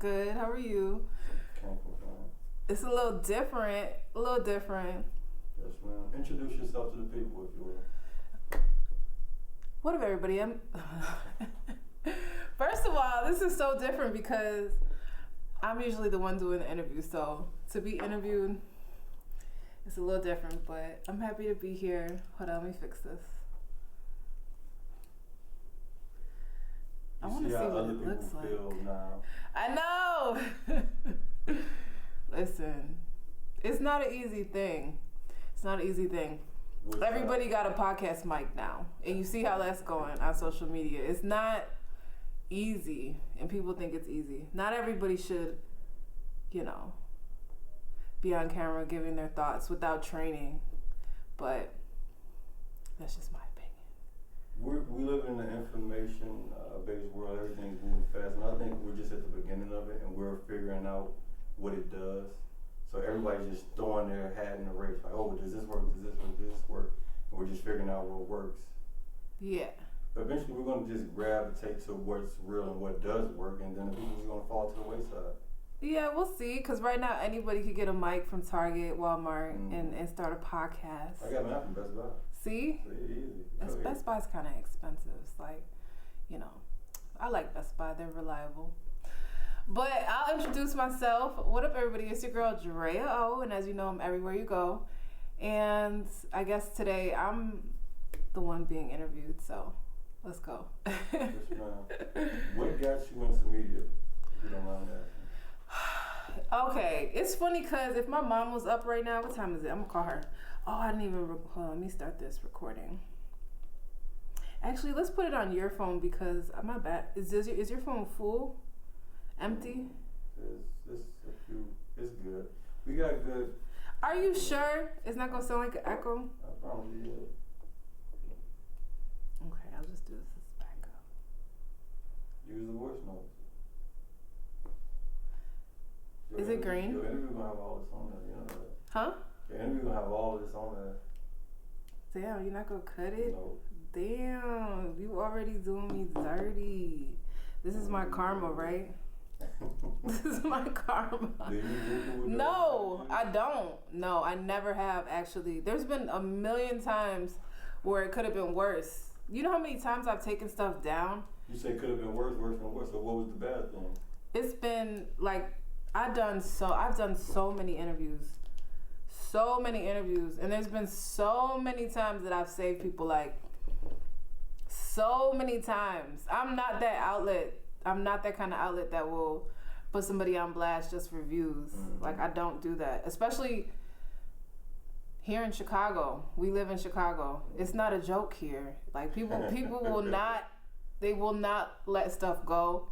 good. How are you? Can't complain. It's a little different. Yes, ma'am. Introduce yourself to the people, if you will. What up, everybody? First of all, this is so different because I'm usually the one doing the interview. So to be interviewed, it's a little different, but I'm happy to be here. Hold on, let me fix this. I want to see what it looks like. Now. I know. Listen, it's not an easy thing. Everybody got a podcast mic now, and you see how that's going on social media. It's not easy, and people think it's easy. Not everybody should, be on camera giving their thoughts without training, but that's just my opinion. We live in an information-based world. Everything's moving fast, and I think we're just at the beginning of it, and we're figuring out what it does. So everybody's just throwing their hat in the race, like, oh, does this work? Does this work? Does this work? And we're just figuring out what works. Yeah. Eventually, we're going to just gravitate to what's real and what does work, and then the people's going to fall to the wayside. Yeah, we'll see. Because right now, anybody could get a mic from Target, Walmart, and start a podcast. I got mine from Best Buy. See? Easy. Best Buy's kind of expensive. It's like, I like Best Buy. They're reliable. But I'll introduce myself. What up, everybody? It's your girl, Drea O, and as you know, I'm everywhere you go. And I guess today I'm the one being interviewed, so let's go. Yes, ma'am. What got you into media, if you don't mind asking? Okay, it's funny because if my mom was up right now, what time is it? I'm going to call her. Oh, I didn't even, hold on, let me start this recording. Actually, let's put it on your phone because my bad. Is your phone full? Empty? It's good. We got good. Are you sure it's not gonna sound like an echo? I promise you. Okay, I'll just do this as backup. Use the voice notes. Is it green? Your interview gonna have all this on there, you know that? Huh? Your interview gonna have all of this on there. Damn, you're not gonna cut it? No. Damn, you already doing me dirty. This is my karma, right? This is my karma. No, I don't. No, I never have actually. There's been a million times where it could have been worse. You know how many times I've taken stuff down? You say could have been worse than worse. So what was the bad thing? It's been like I've done so many interviews. And there's been so many times that I've saved people, like so many times. I'm not that kind of outlet that will put somebody on blast just for views. Mm-hmm. Like, I don't do that. Especially here in Chicago. We live in Chicago. It's not a joke here. Like, people will not let stuff go.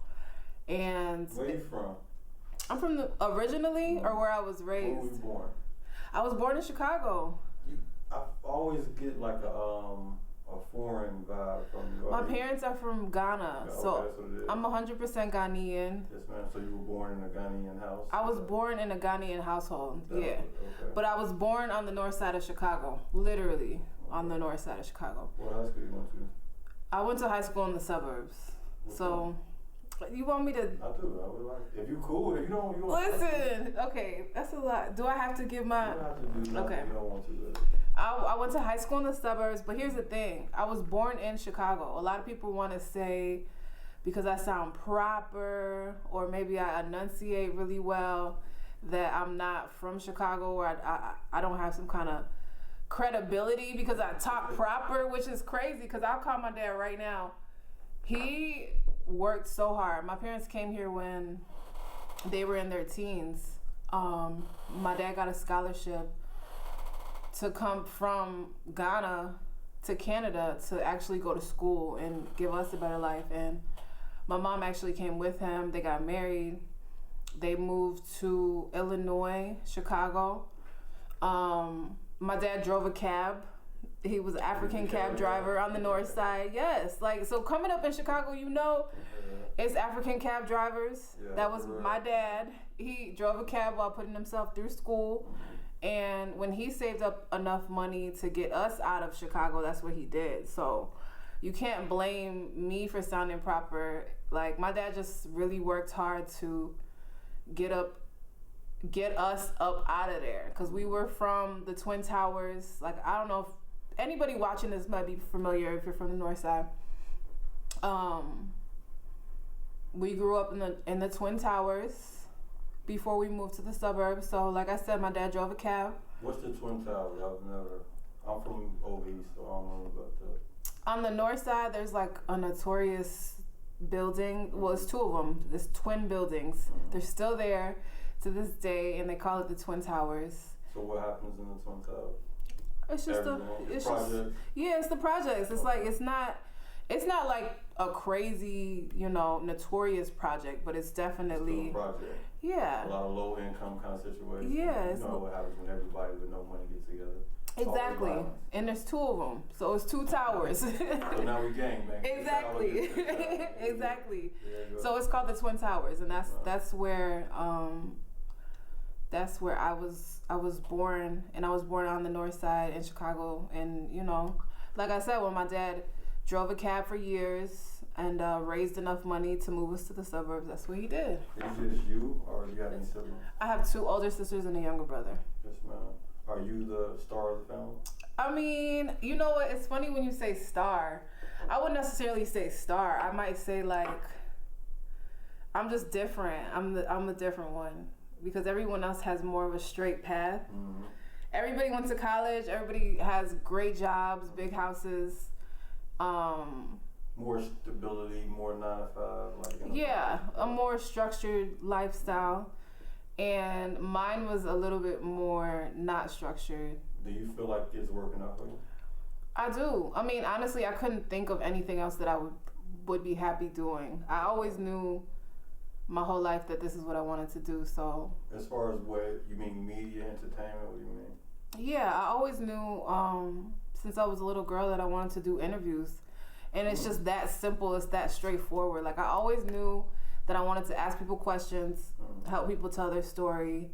And where are you from? I'm from originally, or where I was raised. Where were you born? I was born in Chicago. I always get like a foreign vibe from you. My parents are from Ghana, so that's what it is. I'm 100% Ghanaian. Yes, ma'am. So you were born in a Ghanaian house? I was born in a Ghanaian household, yeah. Okay. But I was born on the north side of Chicago, literally on the north side of Chicago. What high school you went to? I went to high school in the suburbs. You want me to? I do. I would like. If you cool, if you don't. Listen, okay, that's a lot. Do I have to give my? You don't have to do nothing. Okay. You don't want to. I went to high school in the suburbs, but here's the thing. I was born in Chicago. A lot of people want to say because I sound proper or maybe I enunciate really well that I'm not from Chicago or I don't have some kind of credibility because I talk proper, which is crazy because I'll call my dad right now. He worked so hard. My parents came here when they were in their teens. My dad got a scholarship to come from Ghana to Canada to actually go to school and give us a better life. And my mom actually came with him. They got married. They moved to Illinois, Chicago. My dad drove a cab. He was an African cab driver on the north side. Yes, like, so coming up in Chicago, it's African cab drivers. Yeah, that was my dad. He drove a cab while putting himself through school. And when he saved up enough money to get us out of Chicago, that's what he did. So you can't blame me for sounding proper. Like, my dad just really worked hard to get us up out of there, because we were from the Twin Towers. Like, I don't know if anybody watching this might be familiar if you're from the north side. We grew up in the Twin Towers before we moved to the suburbs. So like I said, my dad drove a cab. What's the Twin Towers? I'm from OB, so I don't know about that. On the north side, there's like a notorious building. Well, it's two of them. There's twin buildings. They're still there to this day, and they call it the Twin Towers. So what happens in the Twin Towers? It's just it's the projects. It's like it's not like a crazy, notorious project, but it's definitely a project. Yeah. A lot of low income kind of situations. Yeah. You know what happens when everybody with no money get together. Exactly. And there's two of them, so it's two towers. So now we gang bang. Exactly. Exactly. Yeah, so it's called the Twin Towers, and that's where I was born, and I was born on the north side in Chicago. And like I said, when my dad drove a cab for years and raised enough money to move us to the suburbs, that's what he did. Is it just you, or do you have any siblings? I have two older sisters and a younger brother. Yes, ma'am. Are you the star of the family? I mean, you know what? It's funny when you say star. I wouldn't necessarily say star. I might say like, I'm just different. I'm the different one, because everyone else has more of a straight path. Mm-hmm. Everybody went to college. Everybody has great jobs, big houses. More stability, more 9 to 5. Yeah, a more structured lifestyle. And mine was a little bit more not structured. Do you feel like it's working out for you? I do. I mean, honestly, I couldn't think of anything else that I would be happy doing. I always knew my whole life that this is what I wanted to do. So as far as what you mean, media, entertainment, what do you mean? Yeah, I always knew since I was a little girl that I wanted to do interviews. And it's just that simple. It's that straightforward. Like, I always knew that I wanted to ask people questions, help people tell their story,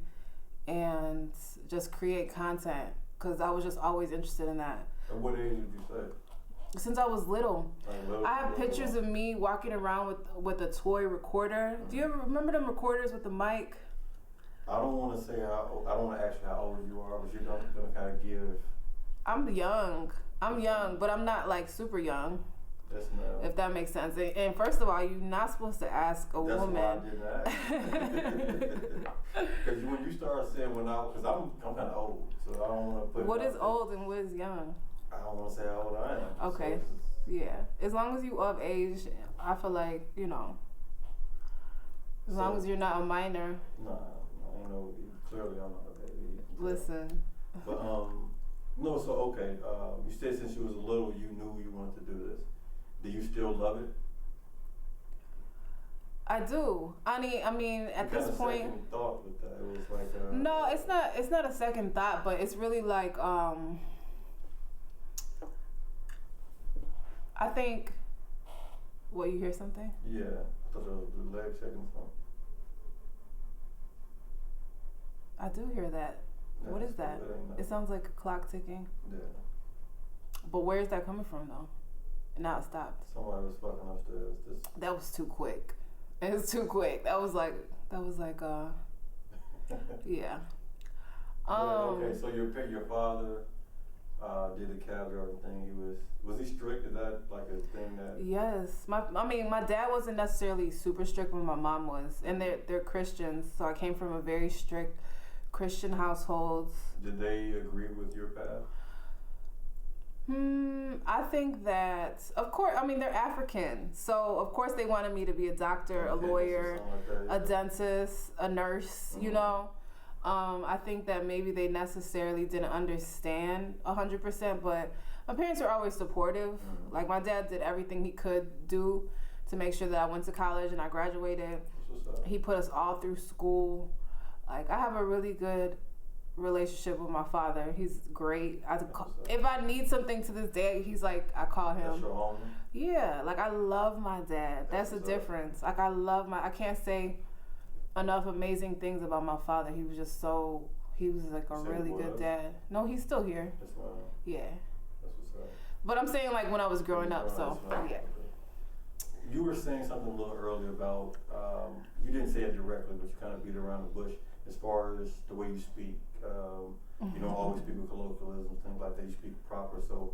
and just create content, because I was just always interested in that. At what age did you say? Since I was little. I have pictures of me walking around with a toy recorder. Do you ever remember them recorders with the mic? I don't want to say I don't want to ask you how old you are, but you're going to kind of give. I'm young, but I'm not like super young. Yes, ma'am. If that makes sense. And first of all, you're not supposed to ask a woman. That's why I didn't ask. Because when you start saying because I'm kind of old, so I don't want to put. What is old and what is young? I don't want to say how old I am. Okay. So yeah. As long as you of age, I feel like, as long as you're not a minor. Nah, I ain't know. Clearly, I'm not a baby. Listen. But no. So okay. You said since you was little, you knew you wanted to do this. Do you still love it? I do. I mean, at this point. Second thought with that. It was like. No, it's not. It's not a second thought, but it's really like. I think. What, you hear something? Yeah, I thought it was the leg checking something. I do hear that. Yeah, what is that? It sounds like a clock ticking. Yeah. But where is that coming from, though? Now it stopped. Somebody was fucking upstairs. That was too quick. It was too quick. That was like yeah. Okay, so your father did the cab driving thing. Was he strict? Is that like a thing that? Yes. My dad wasn't necessarily super strict, but my mom was, and they're Christians, so I came from a very strict Christian household. Did they agree with your path? I think that, of course, they're African. So, of course, they wanted me to be a doctor, a lawyer, a dentist, a nurse, I think that maybe they necessarily didn't understand 100%, but my parents were always supportive. Mm-hmm. Like, my dad did everything he could do to make sure that I went to college and I graduated. He put us all through school. Like, I have a really good relationship with my father. He's great. If I need something to this day, he's like, I call him. That's your homie? Yeah, like, I love my dad. That's the difference. Like, I can't say enough amazing things about my father. He was like a really good dad. No, he's still here. That's right. Yeah. That's what's up. But I'm saying, like, when I was growing up, so yeah. you were saying something a little earlier about, you didn't say it directly, but you kind of beat around the bush as far as the way you speak. You don't always speak with colloquialisms, things like that. You speak proper, so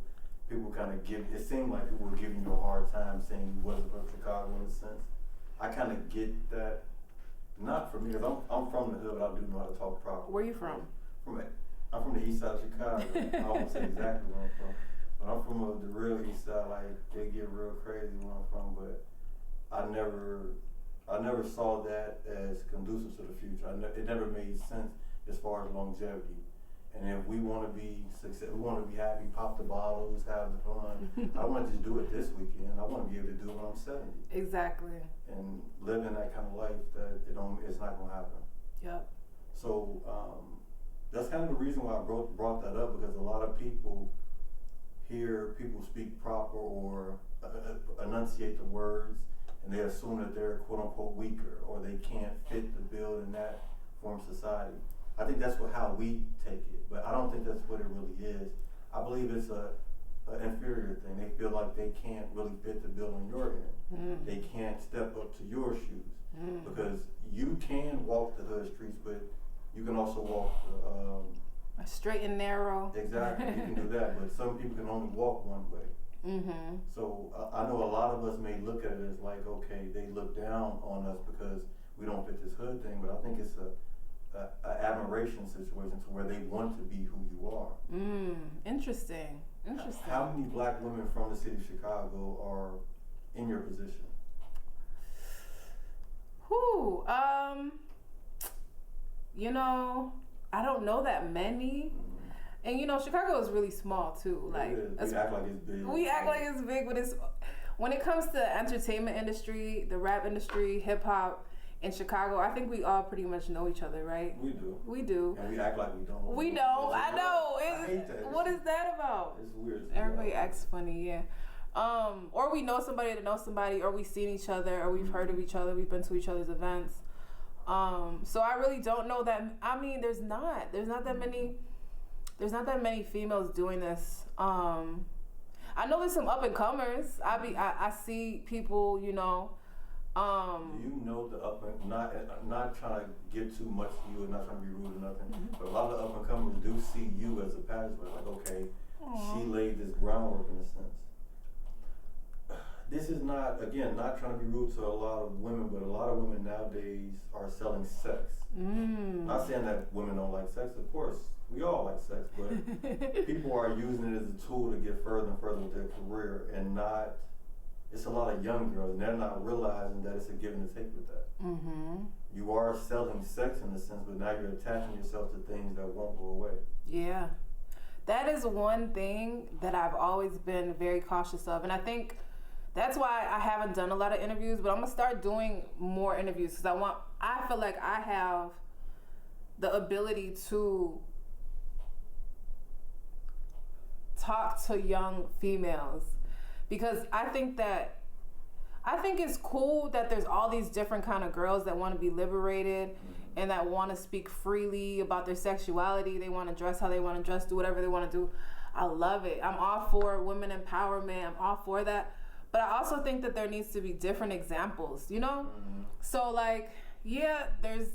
people kind of it seemed like people were giving you a hard time saying you wasn't from Chicago in a sense. I kind of get that. Not for me, because I'm from the hood, but I do know how to talk proper. Where you from? I'm from the east side of Chicago. I won't say exactly where I'm from. But I'm from the real east side, like, they get real crazy where I'm from, but I never saw that as conducive to the future. It never made sense as far as longevity. And if we want to be successful, we want to be happy, pop the bottles, have the fun. I want to just do it this weekend. I want to be able to do it when I'm 70. Exactly. And living that kind of life that it's not going to happen. Yep. So that's kind of the reason why I brought that up, because a lot of people hear people speak proper or enunciate the words, and they assume that they're quote unquote weaker or they can't fit the bill in that form of society. I think that's how we take it, but I don't think that's what it really is. I believe it's an inferior thing. They feel like they can't really fit the bill on your end. They can't step up to your shoes, because you can walk the hood streets, but you can also walk the straight and narrow. Exactly, you can do that, but some people can only walk one way. So I know a lot of us may look at it as like, okay, they look down on us because we don't fit this hood thing, but I think it's a admiration situation to where they want to be who you are. Interesting. How many black women from the city of Chicago are in your position? I don't know that many. And Chicago is really small too. Like, we act like it's big. We act like it's big, but when it comes to the entertainment industry, the rap industry, hip hop in Chicago, I think we all pretty much know each other, right? We do. And we act like we don't. We don't. I know. I hate that. What is that about? It's weird. Everybody acts funny, yeah. Or we know somebody that knows somebody, or we've seen each other, or we've heard of each other, we've been to each other's events. So I really don't know that. I mean, there's not that many females doing this. I know there's some up and comers. I see people, Do you know the up and not trying to get too much to you and not trying to be rude or nothing, but a lot of the up and comers do see you as a password. Like, okay, she laid this groundwork in a sense. This is not trying to be rude to a lot of women, but a lot of women nowadays are selling sex. Not saying that women don't like sex, of course, we all like sex, but people are using it as a tool to get further and further with their career, and it's a lot of young girls, and they're not realizing that it's a give and a take with that. You are selling sex in a sense, but now you're attaching yourself to things that won't go away. Yeah. That is one thing that I've always been very cautious of, and I think that's why I haven't done a lot of interviews, but I'm gonna start doing more interviews because I feel like I have the ability to talk to young females, because I think it's cool that there's all these different kind of girls that want to be liberated and that want to speak freely about their sexuality. They want to dress how they want to dress, do whatever they want to do. I love it. I'm all for women empowerment. I'm all for that. But I also think that there needs to be different examples, So like, yeah, there's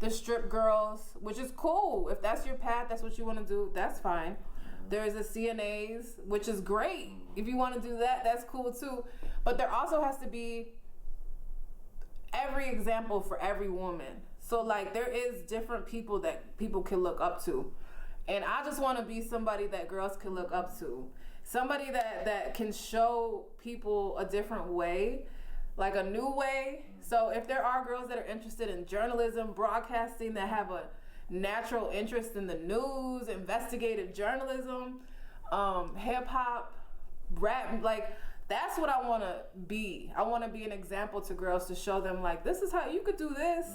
the strip girls, which is cool. If that's your path, that's what you want to do, that's fine. There's the CNAs, which is great. If you want to do that, that's cool too. But there also has to be every example for every woman. So like, there is different people that people can look up to. And I just want to be somebody that girls can look up to. Somebody that can show people a different way, like a new way. So if there are girls that are interested in journalism, broadcasting, that have a natural interest in the news, investigative journalism, hip hop, rap, like that's what I want to be. I want to be an example to girls to show them like, this is how you could do this.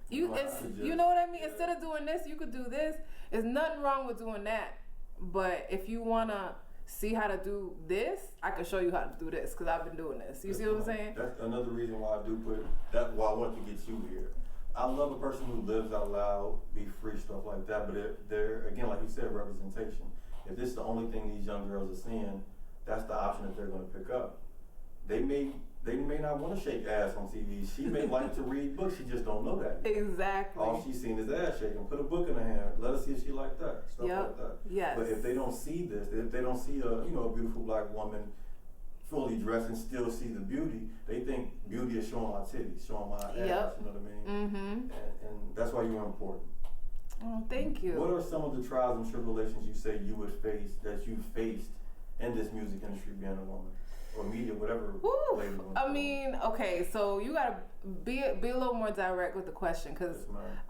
You know what I mean? Instead of doing this, you could do this. There's nothing wrong with doing that. But if you want to see how to do this, I can show you how to do this because I've been doing this. You see what I'm saying? That's another reason why that's why I want to get you here. I love a person who lives out loud, be free, stuff like that, but they're again, like you said, representation. If this is the only thing these young girls are seeing, that's the option that they're going to pick up. they may not want to shake ass on TV. She may like to read books. She just don't know that yet. Exactly. All she's seen is ass shaking. Put a book in her hand. Let her see if she like that. Stuff like that. Yes. But if they don't see this, if they don't see a beautiful black woman fully dressed and still see the beauty, they think beauty is showing my titties, showing my ass. You know what I mean? Mm-hmm. And that's why you're important. Oh, thank you. What are some of the trials and tribulations you say you would face that you faced in this music industry being a woman? Or media, whatever. I mean, okay, so you gotta be a little more direct with the question, because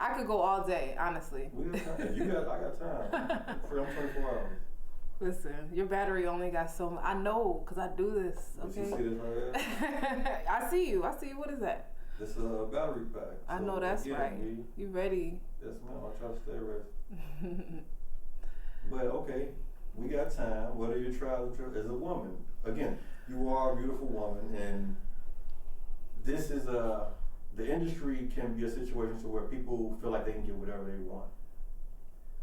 I could go all day, honestly. We got time. I got time. I'm 24 hours. Listen, your battery only got so much. I know, because I do this. Okay. You see this right here? I see you. What is that? This is a battery pack. I know that's right. You ready? Yes, ma'am. I try to stay ready. But okay, we got time. What are your trials as a woman? Again, you are a beautiful woman, and this is the industry can be a situation to where people feel like they can get whatever they want.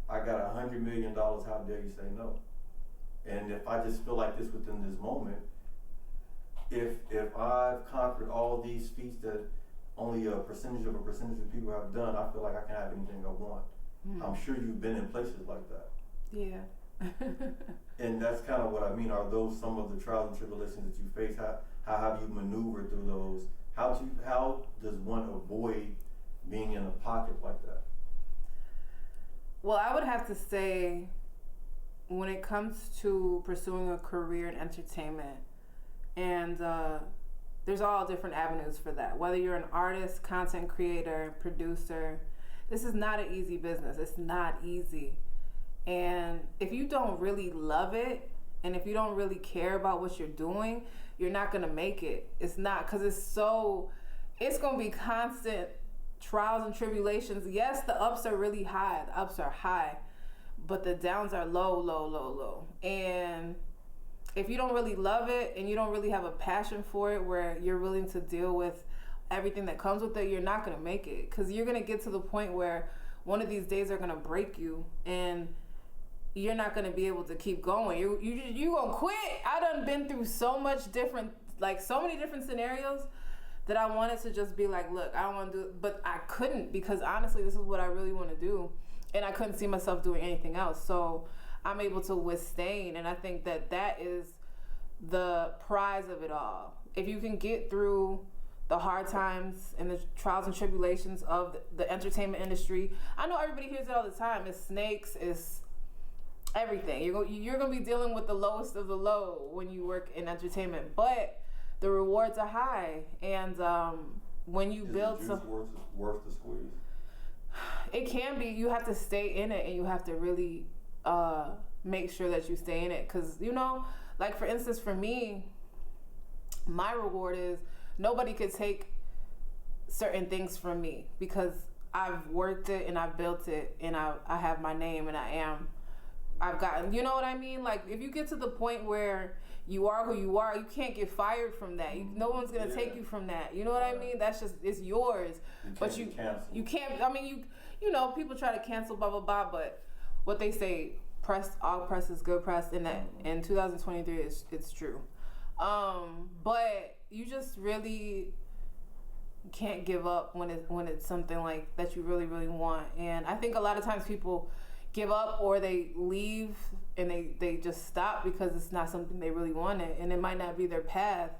I got $100 million, how dare you say no? And if I just feel like this within this moment, if I've conquered all these feats that only a percentage of people have done, I feel like I can have anything I want. I'm sure you've been in places like that. Yeah. And that's kind of what I mean. Are those some of the trials and tribulations that you face? How have you maneuvered through those? How does one avoid being in a pocket like that? Well, I would have to say, when it comes to pursuing a career in entertainment, and there's all different avenues for that. Whether you're an artist, content creator, producer, this is not an easy business. It's not easy. And if you don't really love it, and if you don't really care about what you're doing, you're not going to make it. It's not, because it's going to be constant trials and tribulations. Yes, the ups are really high. The ups are high, but the downs are low, low, low, low. And if you don't really love it and you don't really have a passion for it where you're willing to deal with everything that comes with it, you're not going to make it, because you're going to get to the point where one of these days are going to break you, and you're not going to be able to keep going. You going to quit. I done been through so many different scenarios that I wanted to just be like, look, I don't want to do it, but I couldn't, because honestly, this is what I really want to do, and I couldn't see myself doing anything else. So I'm able to withstand, and I think that is the prize of it all. If you can get through the hard times and the trials and tribulations of the entertainment industry, I know everybody hears it all the time. It's snakes, it's everything. You're gonna be dealing with the lowest of the low when you work in entertainment, but the rewards are high, and when you build worth the squeeze. It can be. You have to stay in it, and you have to really make sure that you stay in it, because like for instance, for me, my reward is nobody could take certain things from me, because I've worked it and I've built it, and I have my name, and I've gotten, you know what I mean? Like, if you get to the point where you are who you are, you can't get fired from that. No one's going to take you from that. You know what I mean? That's just, it's yours. But you can't, I mean, people try to cancel, blah, blah, blah, but what they say, all press is good press, and that in 2023, it's true. But you just really can't give up when it's something like that you really, really want. And I think a lot of times people give up, or they leave and they just stop because it's not something they really wanted, and it might not be their path.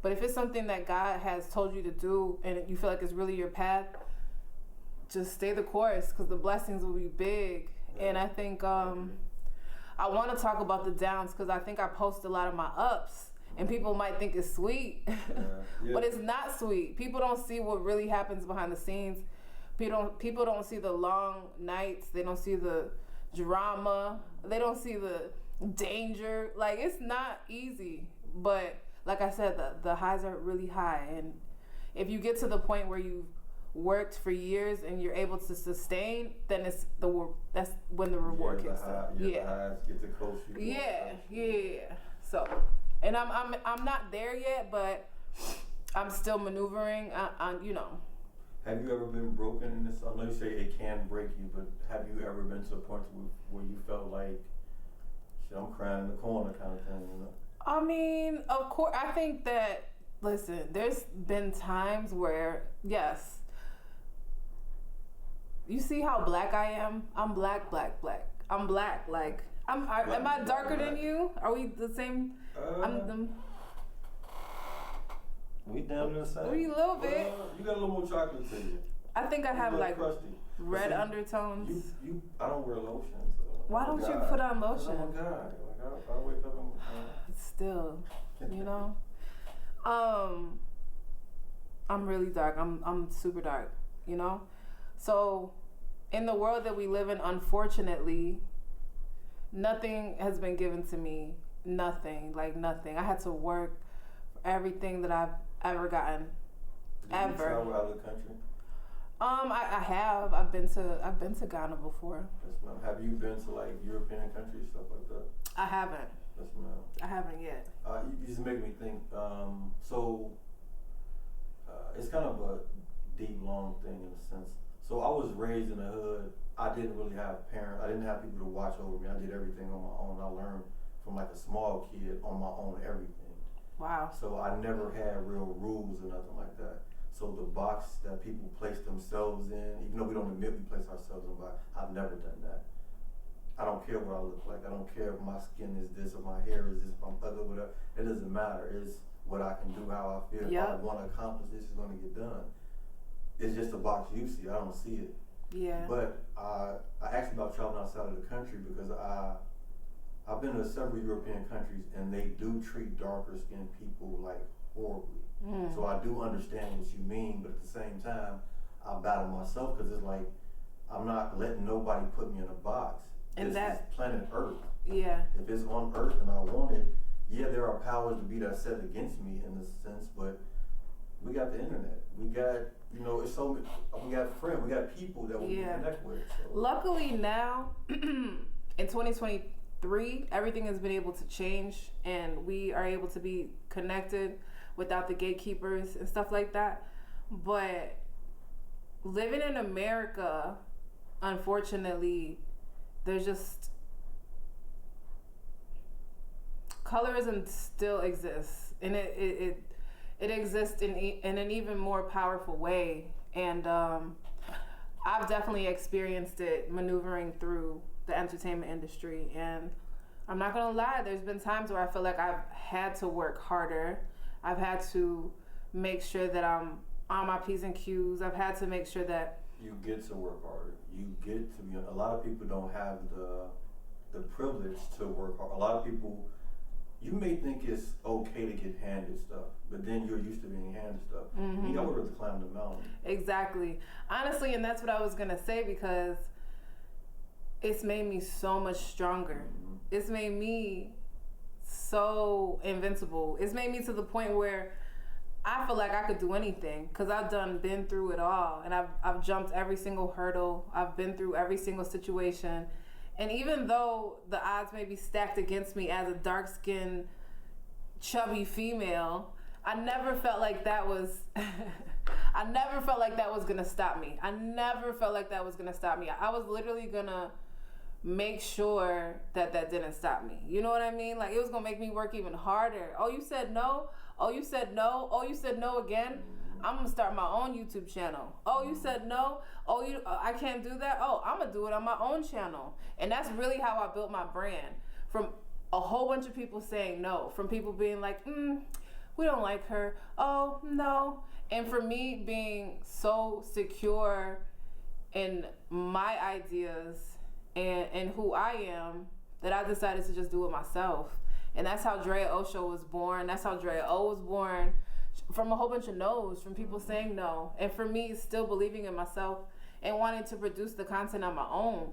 But if it's something that God has told you to do and you feel like it's really your path, just stay the course, because the blessings will be big. And I think I want to talk about the downs, because I think I post a lot of my ups, and people might think it's sweet, but it's not sweet. People don't see what really happens behind the scenes. People don't see the long nights. They don't see the drama. They don't see the danger. Like, it's not easy. But like I said, the highs are really high. And if you get to the point where you've worked for years and you're able to sustain, then that's when the reward kicks in. The highs get to coach you. Yeah. So, and I'm not there yet, but I'm still maneuvering. Have you ever been broken in this? I know you say it can break you, but have you ever been to a point where you felt like, shit, I'm crying in the corner kind of thing, I mean, of course, I think that Listen, there's been times where, yes, you see how black I am? I'm black. I'm black. Like, am I darker than you? Are we the same? We down there the same. We a little bit. You got a little more chocolate to you. I think I have like crusty. red undertones. I don't wear lotion. So why don't you put on lotion? I'm a guy. Like I wake up and still, you know. I'm really dark. I'm super dark, you know. So, in the world that we live in, unfortunately, nothing has been given to me. Nothing, like nothing. I had to work for everything that I've ever gotten. Did you travel out of the country? I have. I've been to Ghana before. Yes, ma'am. Have you been to like European countries, stuff like that? I haven't. Yes, ma'am. I haven't yet. You just make me think. It's kind of a deep, long thing in a sense. So I was raised in the hood. I didn't really have parents. I didn't have people to watch over me. I did everything on my own. I learned from like a small kid on my own everything. Wow. So I never had real rules or nothing like that. So the box that people place themselves in, even though we don't admit we place ourselves in a box, I've never done that. I don't care what I look like. I don't care if my skin is this or my hair is this, if I'm ugly, whatever. It doesn't matter. It's what I can do, how I feel. If I want to accomplish this, it's going to get done. It's just a box you see. I don't see it. Yeah. But I asked about traveling outside of the country because I've been to several European countries and they do treat darker skinned people like horribly. So I do understand what you mean, but at the same time, I battle myself because it's like I'm not letting nobody put me in a box. And this is planet Earth. Yeah. If it's on Earth and I want it, yeah, there are powers to be that set against me in this sense, but we got the internet. We got, it's so we got friends, we got people that we can connect with. So. Luckily now, in 2023, everything has been able to change and we are able to be connected without the gatekeepers and stuff like that. But living in America, unfortunately, there's just colorism still exists, and it exists in an even more powerful way. And I've definitely experienced it maneuvering through the entertainment industry. And I'm not gonna lie, there's been times where I feel like I've had to work harder. I've had to make sure that I'm on my P's and Q's. I've had to make sure that you get to work harder. You get to be. A lot of people don't have the privilege to work hard. A lot of people, you may think it's okay to get handed stuff, but then you're used to being handed stuff. You gotta work to climb the mountain. Exactly. Honestly, and that's what I was gonna say because it's made me so much stronger. It's made me so invincible. It's made me to the point where I feel like I could do anything because I've been through it all, and I've jumped every single hurdle. I've been through every single situation, and even though the odds may be stacked against me as a dark-skinned, chubby female, I never felt like that was. I never felt like that was gonna stop me. I never felt like that was gonna stop me. I was literally gonna make sure that didn't stop me. You know what I mean? Like, it was gonna make me work even harder. Oh, you said no? Oh, you said no? Oh, you said no again? I'm gonna start my own YouTube channel. Oh, you said no? Oh, I can't do that? Oh, I'm gonna do it on my own channel. And that's really how I built my brand. From a whole bunch of people saying no. From people being like, we don't like her. Oh, no. And for me being so secure in my ideas and who I am, that I decided to just do it myself. And that's how Drea O Show was born. That's how Drea O was born, from a whole bunch of no's, from people saying no. And for me, still believing in myself and wanting to produce the content on my own.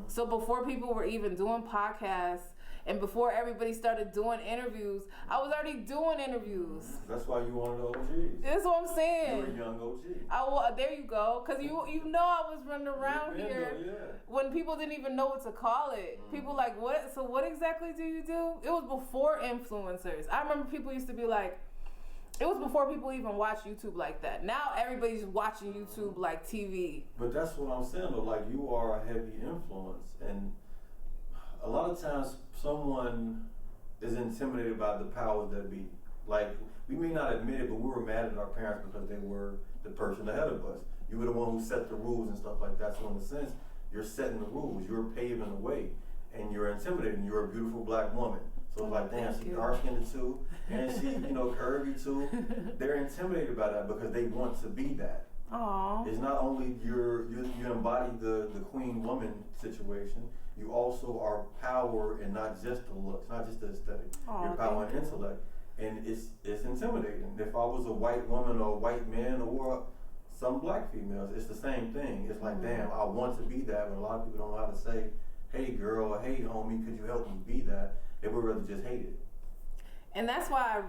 So before people were even doing podcasts and before everybody started doing interviews, I was already doing interviews. That's why you one of the OGs. That's what I'm saying. You're a young OG. There you go. Because you know I was running around here when people didn't even know what to call it. People like, what? So what exactly do you do? It was before influencers. I remember people used to be like, it was before people even watched YouTube like that. Now everybody's watching YouTube like TV. But that's what I'm saying though. Like, you are a heavy influence, and a lot of times someone is intimidated by the powers that be. Like, we may not admit it, but we were mad at our parents because they were the person ahead of us. You were the one who set the rules and stuff like that. So in a sense, you're setting the rules. You're paving the way, and you're intimidating. You're a beautiful black woman. So it's like, damn, she's dark skinned too, and she, curvy too. They're intimidated by that because they want to be that. Aww. It's not only you embody the queen woman situation. You also are power, and not just the looks, not just the aesthetic. You're power and intellect, and it's intimidating. If I was a white woman or a white man or some black females, it's the same thing. It's like, damn, I want to be that, but a lot of people don't know how to say, hey girl, or hey homie, could you help me be that? They would rather just hate it. And that's why I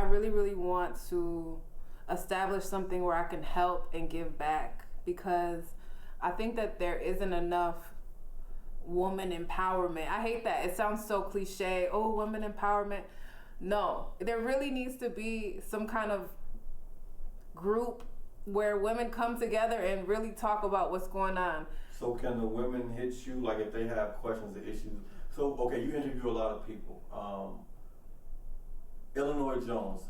really want to establish something where I can help and give back, because I think that there isn't enough woman empowerment. I hate that. It sounds so cliche. Oh, women empowerment. No, there really needs to be some kind of group where women come together and really talk about what's going on. So can the women hit you, like if they have questions or issues? So, okay, you interview a lot of people. Illinois Jones,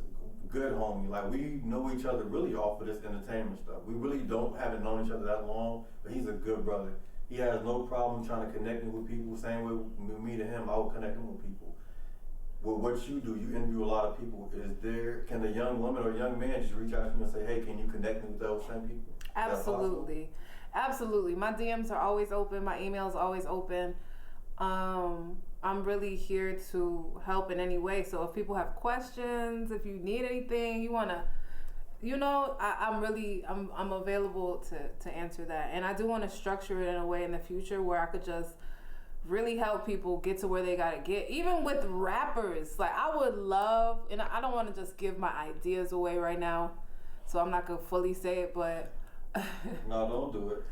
good homie. Like, we know each other really off of this entertainment stuff. We really haven't known each other that long, but he's a good brother. He has no problem trying to connect me with people. Same way with me to him, I will connect him with people. Well, what you do, you interview a lot of people. Can a young woman or young man just reach out to you and say, hey, can you connect me with those same people? Absolutely. Absolutely. My DMs are always open. My email's always open. I'm really here to help in any way. So if people have questions, if you need anything, you want to, I'm available to answer that. And I do want to structure it in a way in the future where I could just really help people get to where they got to get. Even with rappers, like I would love, and I don't want to just give my ideas away right now, so I'm not going to fully say it, but no, don't do it.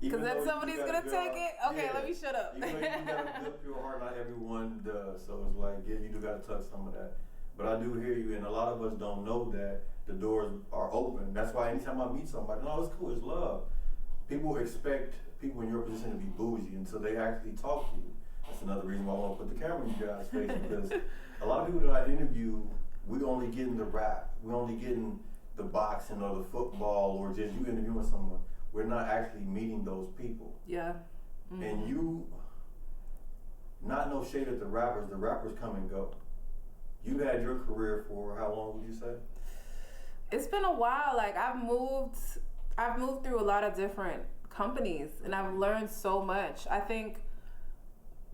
Because then somebody's going to take it. Okay, yeah. Let me shut up. You got a good, pure heart. Not everyone does. So it's like, yeah, you do got to touch some of that. But I do hear you, and a lot of us don't know that the doors are open. That's why anytime I meet somebody, no, it's cool, it's love. People expect people in your position to be bougie until they actually talk to you. That's another reason why I want to put the camera in you guys' face, because a lot of people that I interview, we only getting the rap. We only getting the boxing or the football or just you interviewing someone. We're not actually meeting those people. Yeah. Mm-hmm. And you, not no shade at the rappers come and go. You had your career for how long would you say? It's been a while. Like I've moved through a lot of different companies and I've learned so much. I think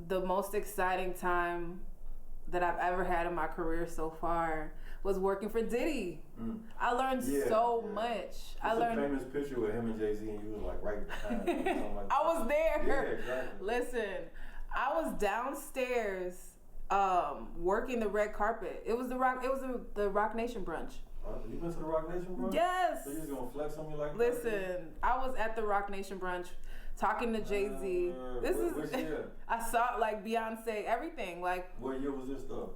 the most exciting time that I've ever had in my career so far was working for Diddy. I learned so much. I learned a famous picture with him and Jay-Z and you was like right behind him. Like I was there. Yeah, exactly. Listen, I was downstairs working the red carpet. It was the Rock Nation brunch. You went to the Rock Nation brunch? Yes. So you was gonna flex on me like Listen, that? I was at the Rock Nation brunch talking to Jay-Z. Which year? I saw like Beyonce, everything. Like what year was this though?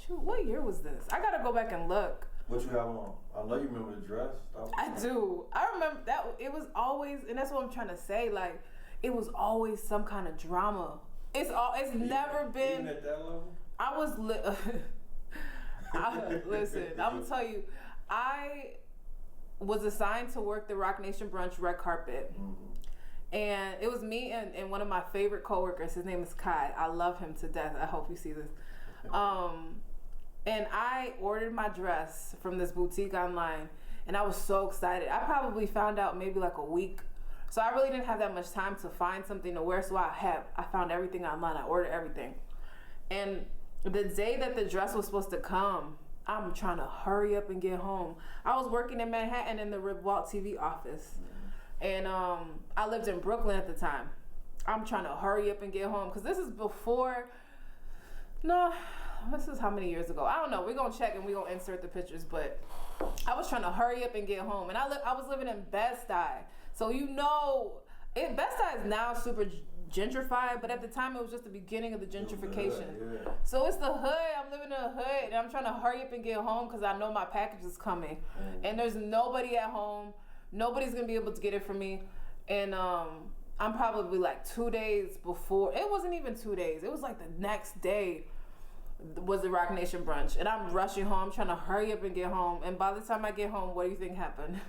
Shoot, what year was this? I gotta go back and look. What you have on? I know you remember the dress. I do. I remember that. It was always, and that's what I'm trying to say. Like, it was always some kind of drama. It's never been. Even at that level? I was listen, I'm gonna tell you, I was assigned to work the Rock Nation brunch red carpet. Mm-hmm. And it was me and one of my favorite coworkers. His name is Kai. I love him to death. I hope you see this. And I ordered my dress from this boutique online, and I was so excited. I probably found out maybe like a week. So I really didn't have that much time to find something to wear. So I found everything online. I ordered everything. And the day that the dress was supposed to come, I'm trying to hurry up and get home. I was working in Manhattan in the Ribwalt TV office. And I lived in Brooklyn at the time. I'm trying to hurry up and get home because this is before. No, this is how many years ago? I don't know. We're gonna check and we're gonna insert the pictures. But I was trying to hurry up and get home, and I was living in Bed-Stuy, so Bed-Stuy is now super gentrified, but at the time it was just the beginning of the gentrification. Yeah. So it's the hood. I'm living in the hood, and I'm trying to hurry up and get home because I know my package is coming, and there's nobody at home. Nobody's gonna be able to get it for me, and I'm probably like 2 days before. It wasn't even 2 days. It was like the next day. was the Rock Nation brunch, and I'm rushing home, trying to hurry up and get home. And by the time I get home, what do you think happened?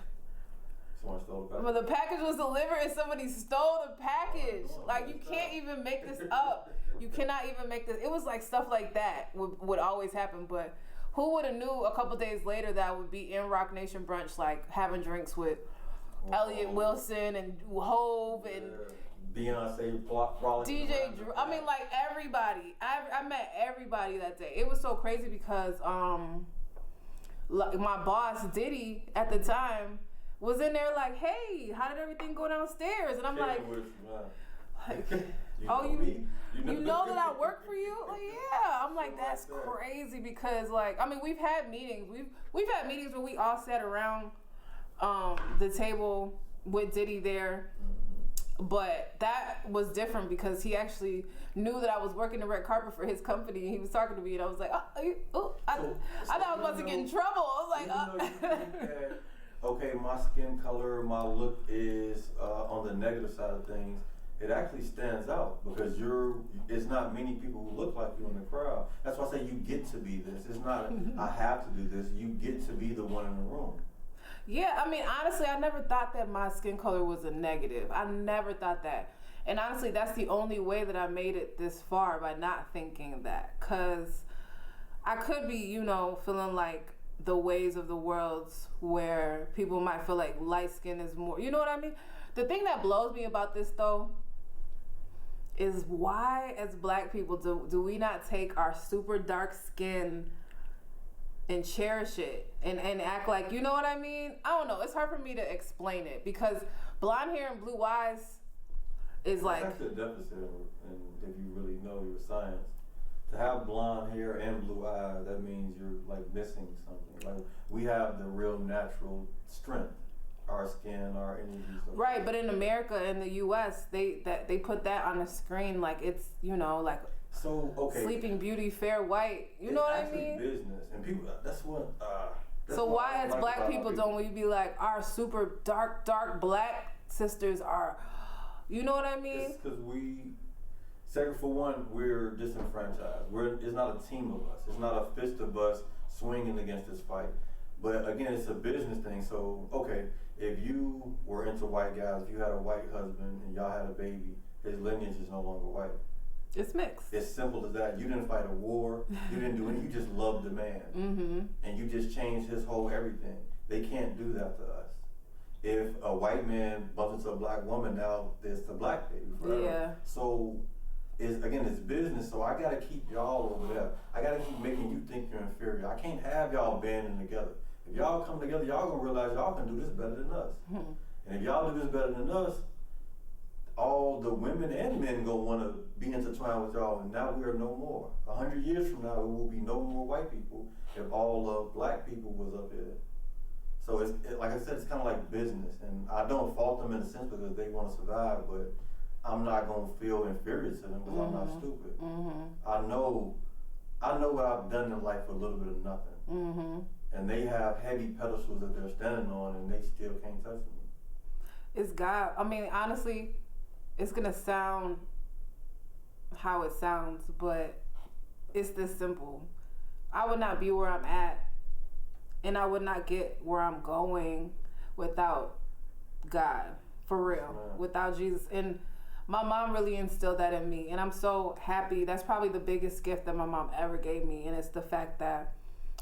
Someone stole the package. Well, the package was delivered and somebody stole the package. Like, you can't even make this up. You cannot even make this. It was like stuff like that would always happen. But who would have knew a couple days later that I would be in Rock Nation brunch, like having drinks with Elliott Wilson and Hove and Beyonce, DJ Drew. I mean, like everybody. I met everybody that day. It was so crazy because my boss Diddy at the time was in there like, hey, how did everything go downstairs? And I'm like, oh, you know that I work for you? Like, yeah. I'm like, that's crazy because, like, I mean, we've had meetings. We've had meetings where we all sat around the table with Diddy there. But that was different because he actually knew that I was working the red carpet for his company. He was talking to me, and I was like, I thought I was about to get in trouble. I was like, okay, my skin color, my look is on the negative side of things. It actually stands out because it's not many people who look like you in the crowd. That's why I say you get to be this. It's not I have to do this. You get to be the one in the room. Yeah, I mean, honestly, I never thought that my skin color was a negative. I never thought that. And honestly, that's the only way that I made it this far, by not thinking that. Because I could be, feeling like the ways of the world where people might feel like light skin is more, you know what I mean? The thing that blows me about this, though, is why, as black people, do we not take our super dark skin and cherish it and act like, you know what I mean? I don't know. It's hard for me to explain it because blonde hair and blue eyes is like... It's actually a deficit, and if you really know your science. To have blonde hair and blue eyes, that means you're like missing something. Like, we have the real natural strength, our skin, our energy. Right, but in America, in the U.S., they put that on the screen like it's, like... So, okay. Sleeping Beauty, fair white. You know what I mean? It's actually business. And people, that's what... so why as black people don't we be like, our super dark black sisters are... You know what I mean? It's because for one, we're disenfranchised. It's not a team of us. It's not a fist of us swinging against this fight. But again, it's a business thing. So, okay, if you were into white guys, if you had a white husband and y'all had a baby, his lineage is no longer white. It's mixed. It's simple as that. You didn't fight a war. You didn't do anything. You just loved the man. Mm-hmm. And you just changed his whole everything. They can't do that to us. If a white man bumps into a black woman, now there's the black baby forever. Yeah. So, it's business. So I got to keep y'all over there. I got to keep making you think you're inferior. I can't have y'all banding together. If y'all come together, y'all going to realize y'all can do this better than us. Mm-hmm. And if y'all do this better than us, all the women and men gonna want to be intertwined with y'all, and now we are no more. 100 years from now, it will be no more white people if all of black people was up here. So like I said, it's kind of like business, and I don't fault them in a sense because they want to survive, but I'm not gonna feel inferior to them because I'm not stupid. Mm-hmm. I know what I've done in life for a little bit of nothing, mm-hmm. and they have heavy pedestals that they're standing on, and they still can't touch me. It's God. I mean, honestly. It's going to sound how it sounds, but it's this simple. I would not be where I'm at, and I would not get where I'm going without God, for real, without Jesus. And my mom really instilled that in me, and I'm so happy. That's probably the biggest gift that my mom ever gave me, and it's the fact that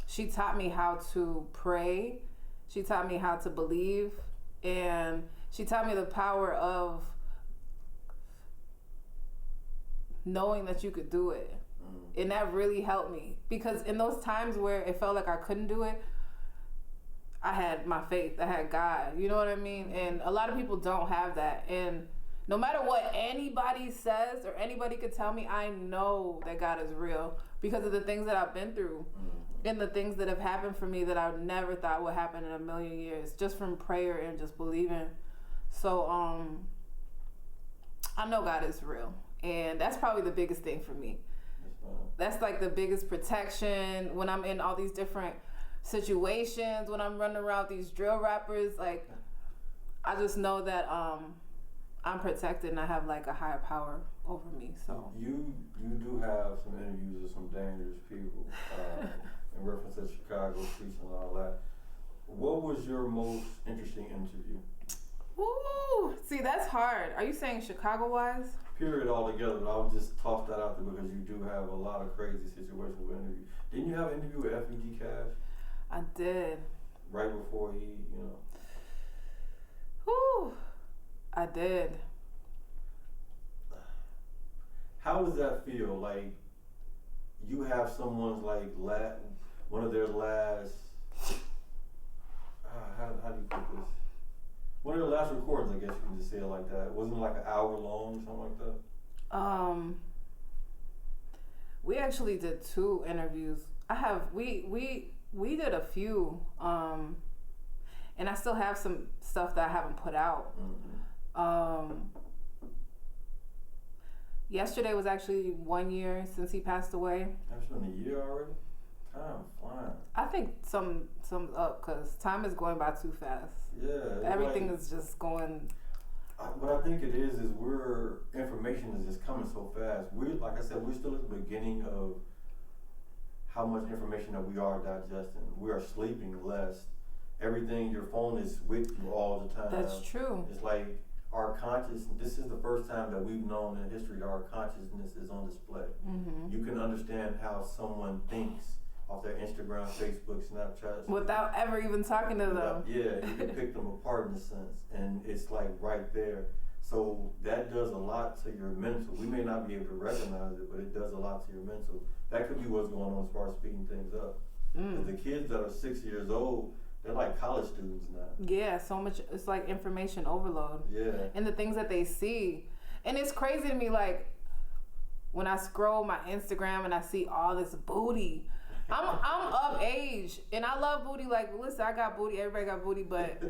she taught me how to pray. She taught me how to believe, and she taught me the power of knowing that you could do it. And that really helped me because in those times where it felt like I couldn't do it, I had my faith, I had God, you know what I mean? And a lot of people don't have that, and no matter what anybody says or anybody could tell me, I know that God is real because of the things that I've been through and the things that have happened for me that I never thought would happen in a million years, just from prayer and just believing. So I know God is real. And that's probably the biggest thing for me. That's like the biggest protection when I'm in all these different situations, when I'm running around these drill rappers. Like, I just know that I'm protected and I have like a higher power over me. So you do have some interviews with some dangerous people in reference to Chicago streets and all that. What was your most interesting interview? Ooh, see, that's hard. Are you saying Chicago-wise? Period altogether, but I'll just toss that out there because you do have a lot of crazy situations with interviews. Didn't you have an interview with FUG Cash? I did. Right before he, Whew, I did. How does that feel? Like, you have someone's one of their last, how do you put this? One of their last recordings, I guess you can just say it like that. Wasn't it like an hour long or something like that? We actually did 2 interviews. We did a few, and I still have some stuff that I haven't put out. Mm-hmm. Yesterday was actually 1 year since he passed away. That's been a year already? Time flying. I think some up because time is going by too fast. Yeah. Everything is just going. What I think it is information is just coming so fast. Like I said, we're still at the beginning of how much information that we are digesting. We are sleeping less. Everything, your phone is with you all the time. That's true. It's like this is the first time that we've known in history that our consciousness is on display. Mm-hmm. You can understand how someone thinks off their Instagram, Facebook, Snapchat. Without ever even talking to them. Yeah, you can pick them apart in a sense. And it's like right there. So that does a lot to your mental. We may not be able to recognize it, but it does a lot to your mental. That could be what's going on as far as speeding things up. But the kids that are 6 years old, they're like college students now. Yeah, so much. It's like information overload. Yeah. And the things that they see. And it's crazy to me, like, when I scroll my Instagram and I see all this booty. I'm of age, and I love booty. Like, listen, I got booty. Everybody got booty. But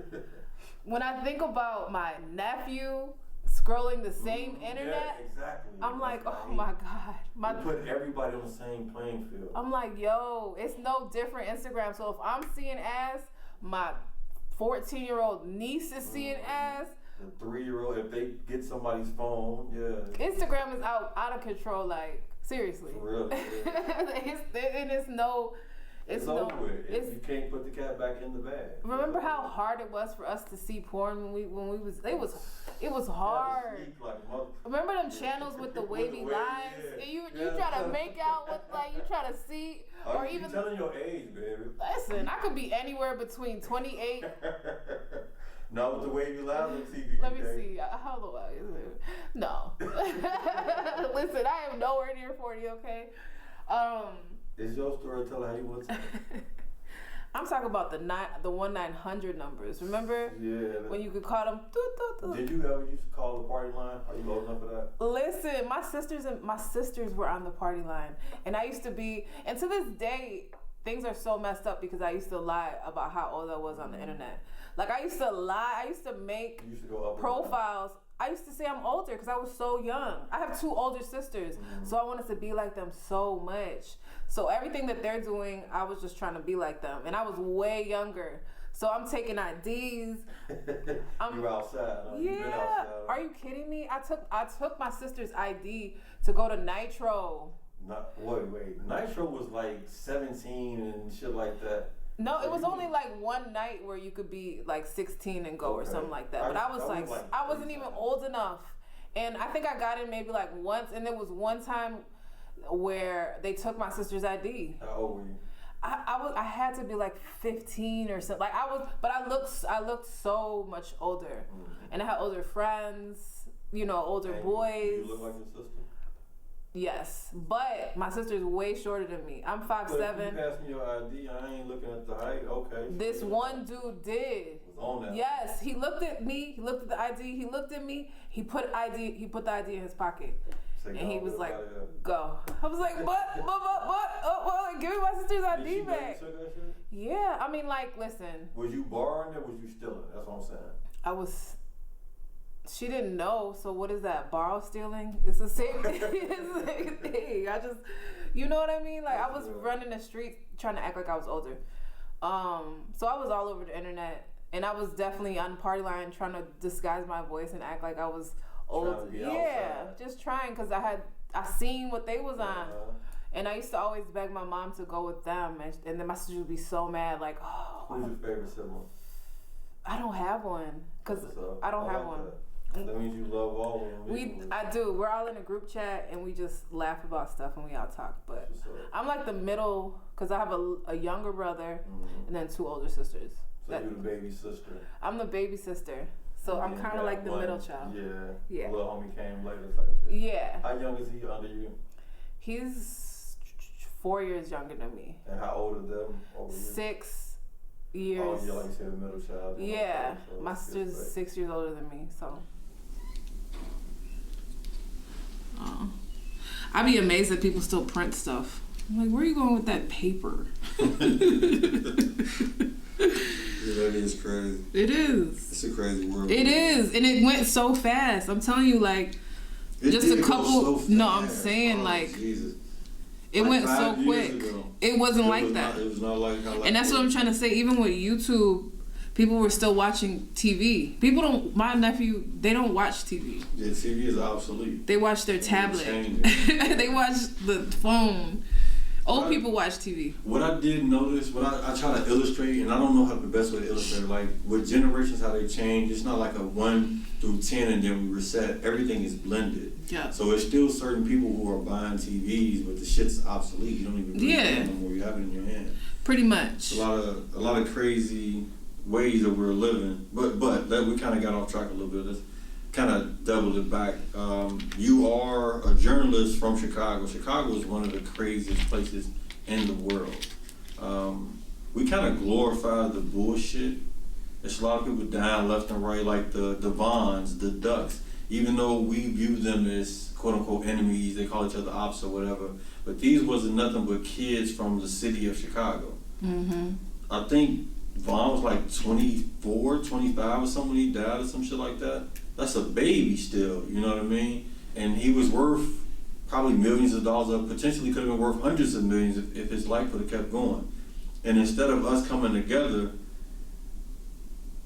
when I think about my nephew scrolling the same internet, yeah, exactly. I'm like, oh my God. You put everybody on the same playing field. I'm like, yo, it's no different Instagram. So if I'm seeing ass, my 14-year-old niece is seeing ass. The 3-year-old, if they get somebody's phone, yeah. Instagram is out of control, like, seriously. For real. Yeah. It's over with. You can't put the cat back in the bag. Remember how hard it was for us to see porn when we was it was hard. Remember them channels with the wavy lines? Yeah. And you try to make out with, like, you try to see, or even telling your age, baby. Listen, I could be anywhere between 28. Not with the wavy lines on TV. Let me see. How old is it? No. Listen, I am nowhere near 40. Okay. It's your story. Tell her how you want to. I'm talking about the 1-900 numbers. Remember? Yeah. When you could call them. Did you ever used to call the party line? Are you old enough for that? Listen, my sisters were on the party line, and I used to be. And to this day, things are so messed up because I used to lie about how old I was on the internet. Like, I used to lie. I used to make profiles. I used to say I'm older because I was so young. I have 2 older sisters, so I wanted to be like them so much. So everything that they're doing, I was just trying to be like them. And I was way younger. So I'm taking IDs. You're outside. Huh? Yeah. You've been outside. Are you kidding me? I took my sister's ID to go to Nitro. Wait. Nitro was like 17 and shit like that. No, it was only like one night where you could be like 16 and go or something like that. But I wasn't even old enough. And I think I got in maybe like once, and there was one time where they took my sister's ID. How old were you? I had to be like 15 or something. Like I looked so much older. And I had older friends, older boys. You look like your sister? Yes, but my sister's way shorter than me. I'm 5'7". But if you pass me your ID, I ain't looking at the height. Okay. This one dude did. Was on that. Yes, he looked at me. He looked at the ID. He looked at me. He put the ID in his pocket, and he was like, "Go." I was like, "But, well, give me my sister's ID back." Yeah, I mean, like, listen. Was you borrowing it? Or was you stealing? That's what I'm saying. I was. She didn't know, so what is that? Borrow stealing? It's the same thing. It's the same thing. I just, you know what I mean? Like, I was running the streets trying to act like I was older. So I was all over the internet, and I was definitely on the party line trying to disguise my voice and act like I was just trying because I seen what they was on, and I used to always beg my mom to go with them, and then my sister would be so mad, like, oh. Who's your favorite sibling? I don't have one because I don't have one. That means you love all of them. I do. We're all in a group chat and we just laugh about stuff and we all talk. But I'm like the middle because I have a younger brother and then 2 older sisters. So you're the baby sister. I'm the baby sister. So I'm kind of like the middle child. Yeah. Little homie came later type shit. Yeah. How young is he under you? He's 4 years younger than me. And how old are them? 6 years. Oh, yeah, like you said, the middle child. Yeah. So my sister's 6 years older than me, so. I'd be amazed that people still print stuff. I'm like, where are you going with that paper? Yeah, that is crazy. It is. It's a crazy world. It is, and it went so fast. I'm telling you, like, just a couple. So no, I'm saying like, Jesus. It went so quick. It wasn't like that. It was not like how. And that's what I'm trying to say. Even with YouTube, people were still watching TV. People don't. My nephew, they don't watch TV. Yeah, TV is obsolete. They watch their tablet. They watch the phone. Old people watch TV. What I did notice, what I try to illustrate, and I don't know how the best way to illustrate, like with generations, how they change. It's not like a 1 through 10 and then we reset. Everything is blended. Yeah. So it's still certain people who are buying TVs, but the shit's obsolete. You don't even really know no more. You have it in your hand. Pretty much. It's a lot of crazy ways that we're living, but we kind of got off track a little bit. Let's kind of double it back. You are a journalist from Chicago. Chicago is one of the craziest places in the world. We kind of glorify the bullshit. There's a lot of people dying left and right, like the Vons, the Ducks. Even though we view them as quote unquote enemies, they call each other ops or whatever. But these wasn't nothing but kids from the city of Chicago. Mm-hmm. I think Vaughn was like 24, 25 or something when he died or some shit like that. That's a baby still, you know what I mean? And he was worth probably millions of dollars, or potentially could have been worth hundreds of millions if his life would have kept going. And instead of us coming together,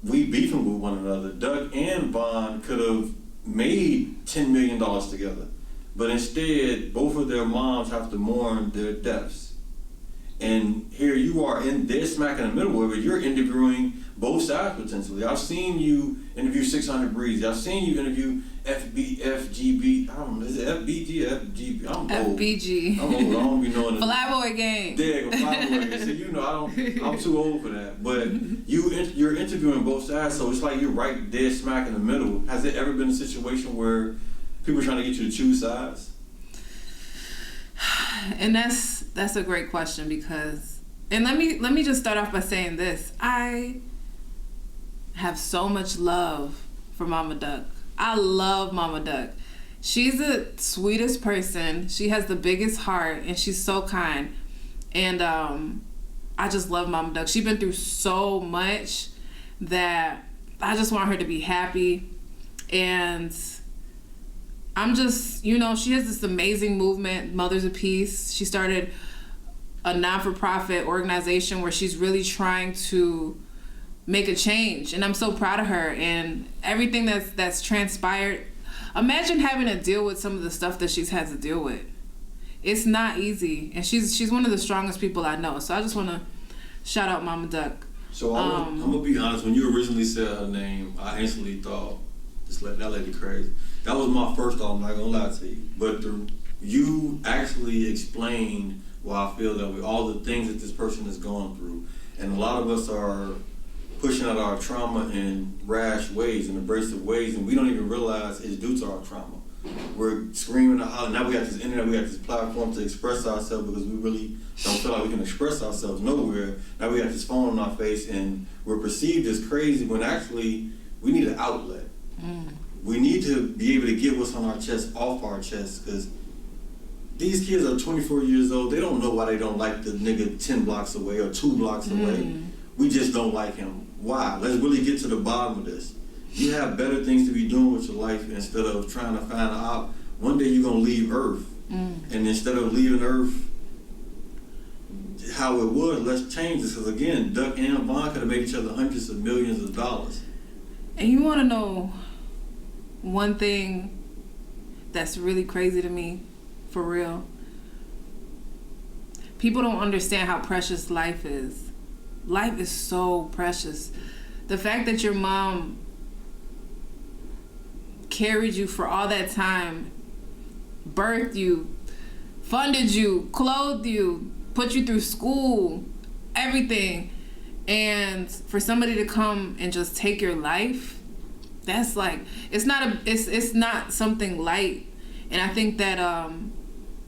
we beefing with one another. Doug and Vaughn could have made $10 million together. But instead, both of their moms have to mourn their deaths. And here you are dead smack in the middle of it. You're interviewing both sides potentially. I've seen you interview 600 Breezy. I've seen you interview FGB. I don't know. Is it FBG or FGB? I'm old. FBG. I'm old. I don't be knowing it. Flyboy Gang. Yeah, Flyboy Gang. So you know, I'm too old for that. But you're interviewing both sides, so it's like you're right dead smack in the middle. Has there ever been a situation where people are trying to get you to choose sides? And that's a great question because, and let me just start off by saying this. I have so much love for Mama Duck. I love Mama Duck. She's the sweetest person. She has the biggest heart and she's so kind. And I just love Mama Duck. She's been through so much that I just want her to be happy. And I'm just, she has this amazing movement, Mothers of Peace. She started a non-for-profit organization where she's really trying to make a change. And I'm so proud of her and everything that's transpired. Imagine having to deal with some of the stuff that she's had to deal with. It's not easy. And she's one of the strongest people I know. So I just want to shout out Mama Duck. So I'm going to be honest. When you originally said her name, I instantly thought, that lady crazy. That was my first thought, I'm not going to lie to you. But you actually explained why I feel that way, all the things that this person has gone through. And a lot of us are pushing out our trauma in rash ways, in abrasive ways, and we don't even realize it's due to our trauma. We're screaming and hollering. Now we got this internet, we got this platform to express ourselves because we really don't feel like we can express ourselves nowhere. Now we got this phone on our face and we're perceived as crazy when actually we need an outlet. We need to be able to get what's on our chest off our chest because these kids are 24 years old. They don't know why they don't like the nigga 10 blocks away or 2 blocks away. We just don't like him. Why? Let's really get to the bottom of this. You have better things to be doing with your life instead of trying to find out. One day you're going to leave Earth. And instead of leaving Earth how it was, let's change this. Because again, Duck and Vaughn could have made each other hundreds of millions of dollars. And you want to know one thing that's really crazy to me, for real. People don't understand how precious life is. Life is so precious. The fact that your mom carried you for all that time, birthed you, funded you, clothed you, put you through school, everything, and for somebody to come and just take your life, that's like, it's not something light. And I think that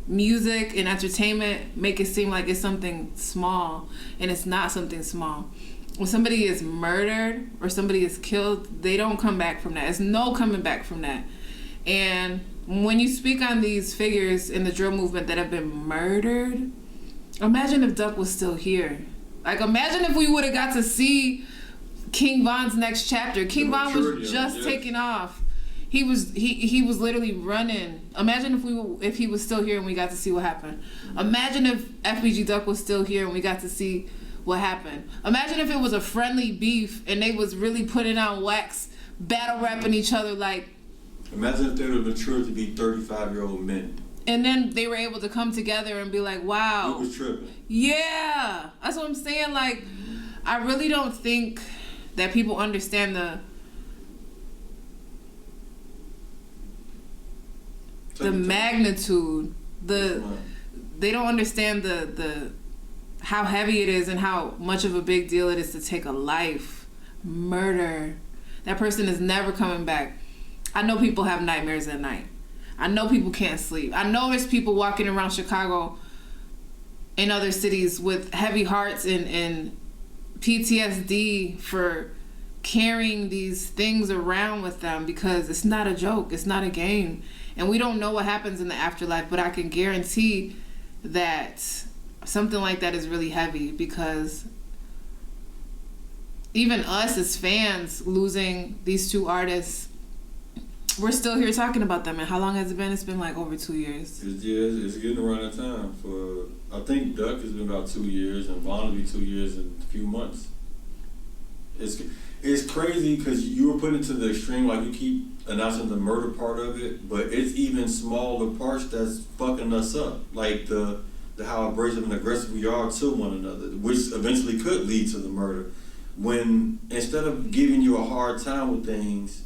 music and entertainment make it seem like it's something small, and it's not something small. When somebody is murdered or somebody is killed, they don't come back from that. There's no coming back from that. And when you speak on these figures in the drill movement that have been murdered, imagine if Duck was still here. Like, imagine if we would have got to see King Von's next chapter. King Von was just taking off. He was literally running. Imagine if he was still here and we got to see what happened. Imagine if FBG Duck was still here and we got to see what happened. Imagine if it was a friendly beef and they was really putting out wax, battle rapping each other like. Imagine if they would have matured to be 35-year-old men. And then they were able to come together and be like, wow. It was tripping. Yeah. That's what I'm saying. Like, I really don't think that people understand the magnitude, they don't understand the how heavy it is and how much of a big deal it is to take a life. Murder. That person is never coming back. I know people have nightmares at night. I know people can't sleep. I know there's people walking around Chicago and other cities with heavy hearts and PTSD for carrying these things around with them, because it's not a joke. It's not a game. And we don't know what happens in the afterlife, but I can guarantee that something like that is really heavy, because even us as fans losing these two artists, we're still here talking about them. And how long has it been? It's been like over 2 years. It's getting around that time. I think Duck has been about 2 years, and Vaughn will be 2 years in a few months. It's crazy because you were put into the extreme, like you keep announcing the murder part of it, but it's even smaller parts that's fucking us up, like the how abrasive and aggressive we are to one another, which eventually could lead to the murder. When instead of giving you a hard time with things,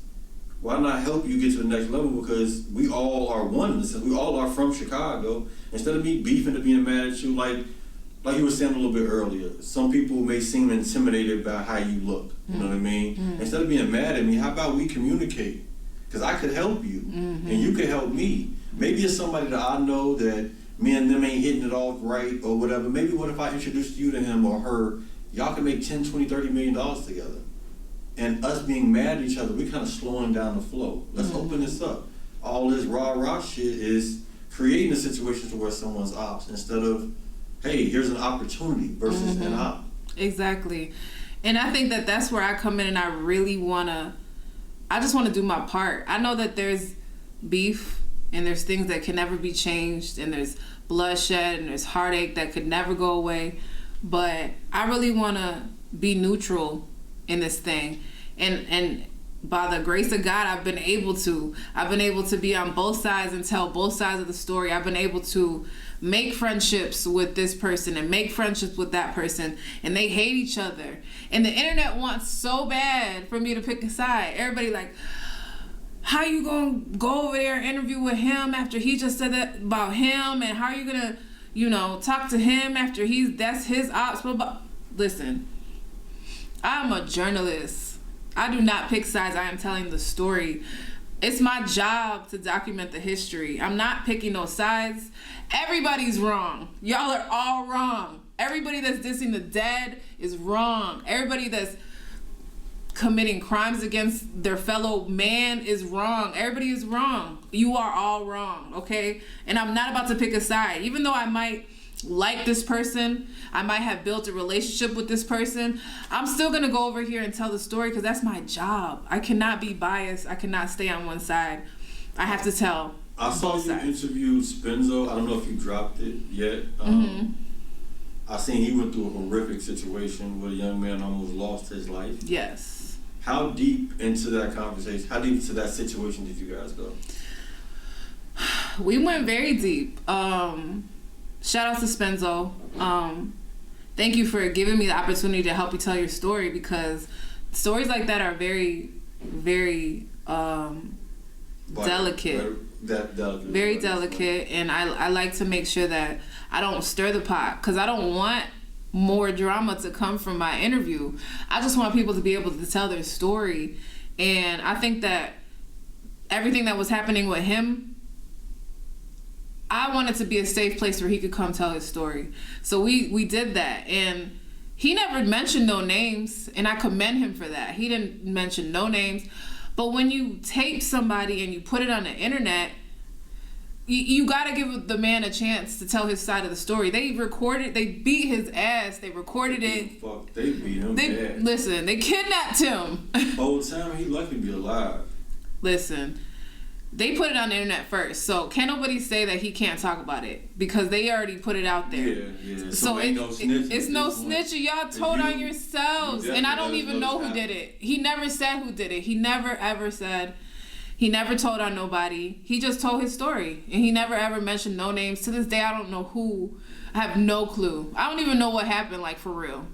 why not help you get to the next level? Because we all are one. We all are from Chicago. Instead of me beefing to being mad at you, like you were saying a little bit earlier, some people may seem intimidated by how you look. You know what I mean? Instead of being mad at me, how about we communicate? Because I could help you, and you could help me. Maybe it's somebody that I know that me and them ain't hitting it off right or whatever. Maybe what if I introduced you to him or her? Y'all can make 10, 20, $30 million together. And us being mad at each other, we kind of slowing down the flow. Let's open this up. All this rah-rah shit is creating a situation to where someone's ops instead of, hey, here's an opportunity versus an op. Exactly. And I think that that's where I come in, and I really I just want to do my part. I know that there's beef and there's things that can never be changed, and there's bloodshed and there's heartache that could never go away. But I really want to be neutral in this thing. And by the grace of God, I've been able to be on both sides and tell both sides of the story. I've been able to make friendships with this person and make friendships with that person, and they hate each other. And the internet wants so bad for me to pick a side. Everybody like, how you gonna go over there and interview with him after he just said that about him? And how are you gonna, talk to him after that's his ops? But listen, I'm a journalist. I do not pick sides. I am telling the story. It's my job to document the history. I'm not picking no sides. Everybody's wrong. Y'all are all wrong. Everybody that's dissing the dead is wrong. Everybody that's committing crimes against their fellow man is wrong. Everybody is wrong. You are all wrong, okay? And I'm not about to pick a side. Even though I might like this person, I might have built a relationship with this person, I'm still going to go over here and tell the story because that's my job. I cannot be biased. I cannot stay on one side. I have to tell I saw you interview Spenzo. I don't know if you dropped it yet. I seen he went through a horrific situation where a young man almost lost his life. Yes. How deep into that conversation, how deep into that situation did you guys go? We went very deep. Shout out to Spenzo. Thank you for giving me the opportunity to help you tell your story, because stories like that are very, very delicate. Very delicate, and I like to make sure that I don't stir the pot, because I don't want more drama to come from my interview. I just want people to be able to tell their story, and I think that everything that was happening with him, I wanted to be a safe place where he could come tell his story. So we did that, and he never mentioned no names, and I commend him for that. He didn't mention no names. But when you tape somebody and you put it on the internet, you got to give the man a chance to tell his side of the story. They beat his ass, they recorded it. They beat him bad. Listen, they kidnapped him. Whole time he lucky to be alive. Listen, they put it on the internet first, so can't nobody say that he can't talk about it, because they already put it out there. Yeah. So it's no snitching. Y'all told on yourselves, and I don't even know who did it. He never said who did it. He never ever said. He never told on nobody. He just told his story, and he never ever mentioned no names. To this day, I don't know who. I have no clue. I don't even know what happened, like, for real.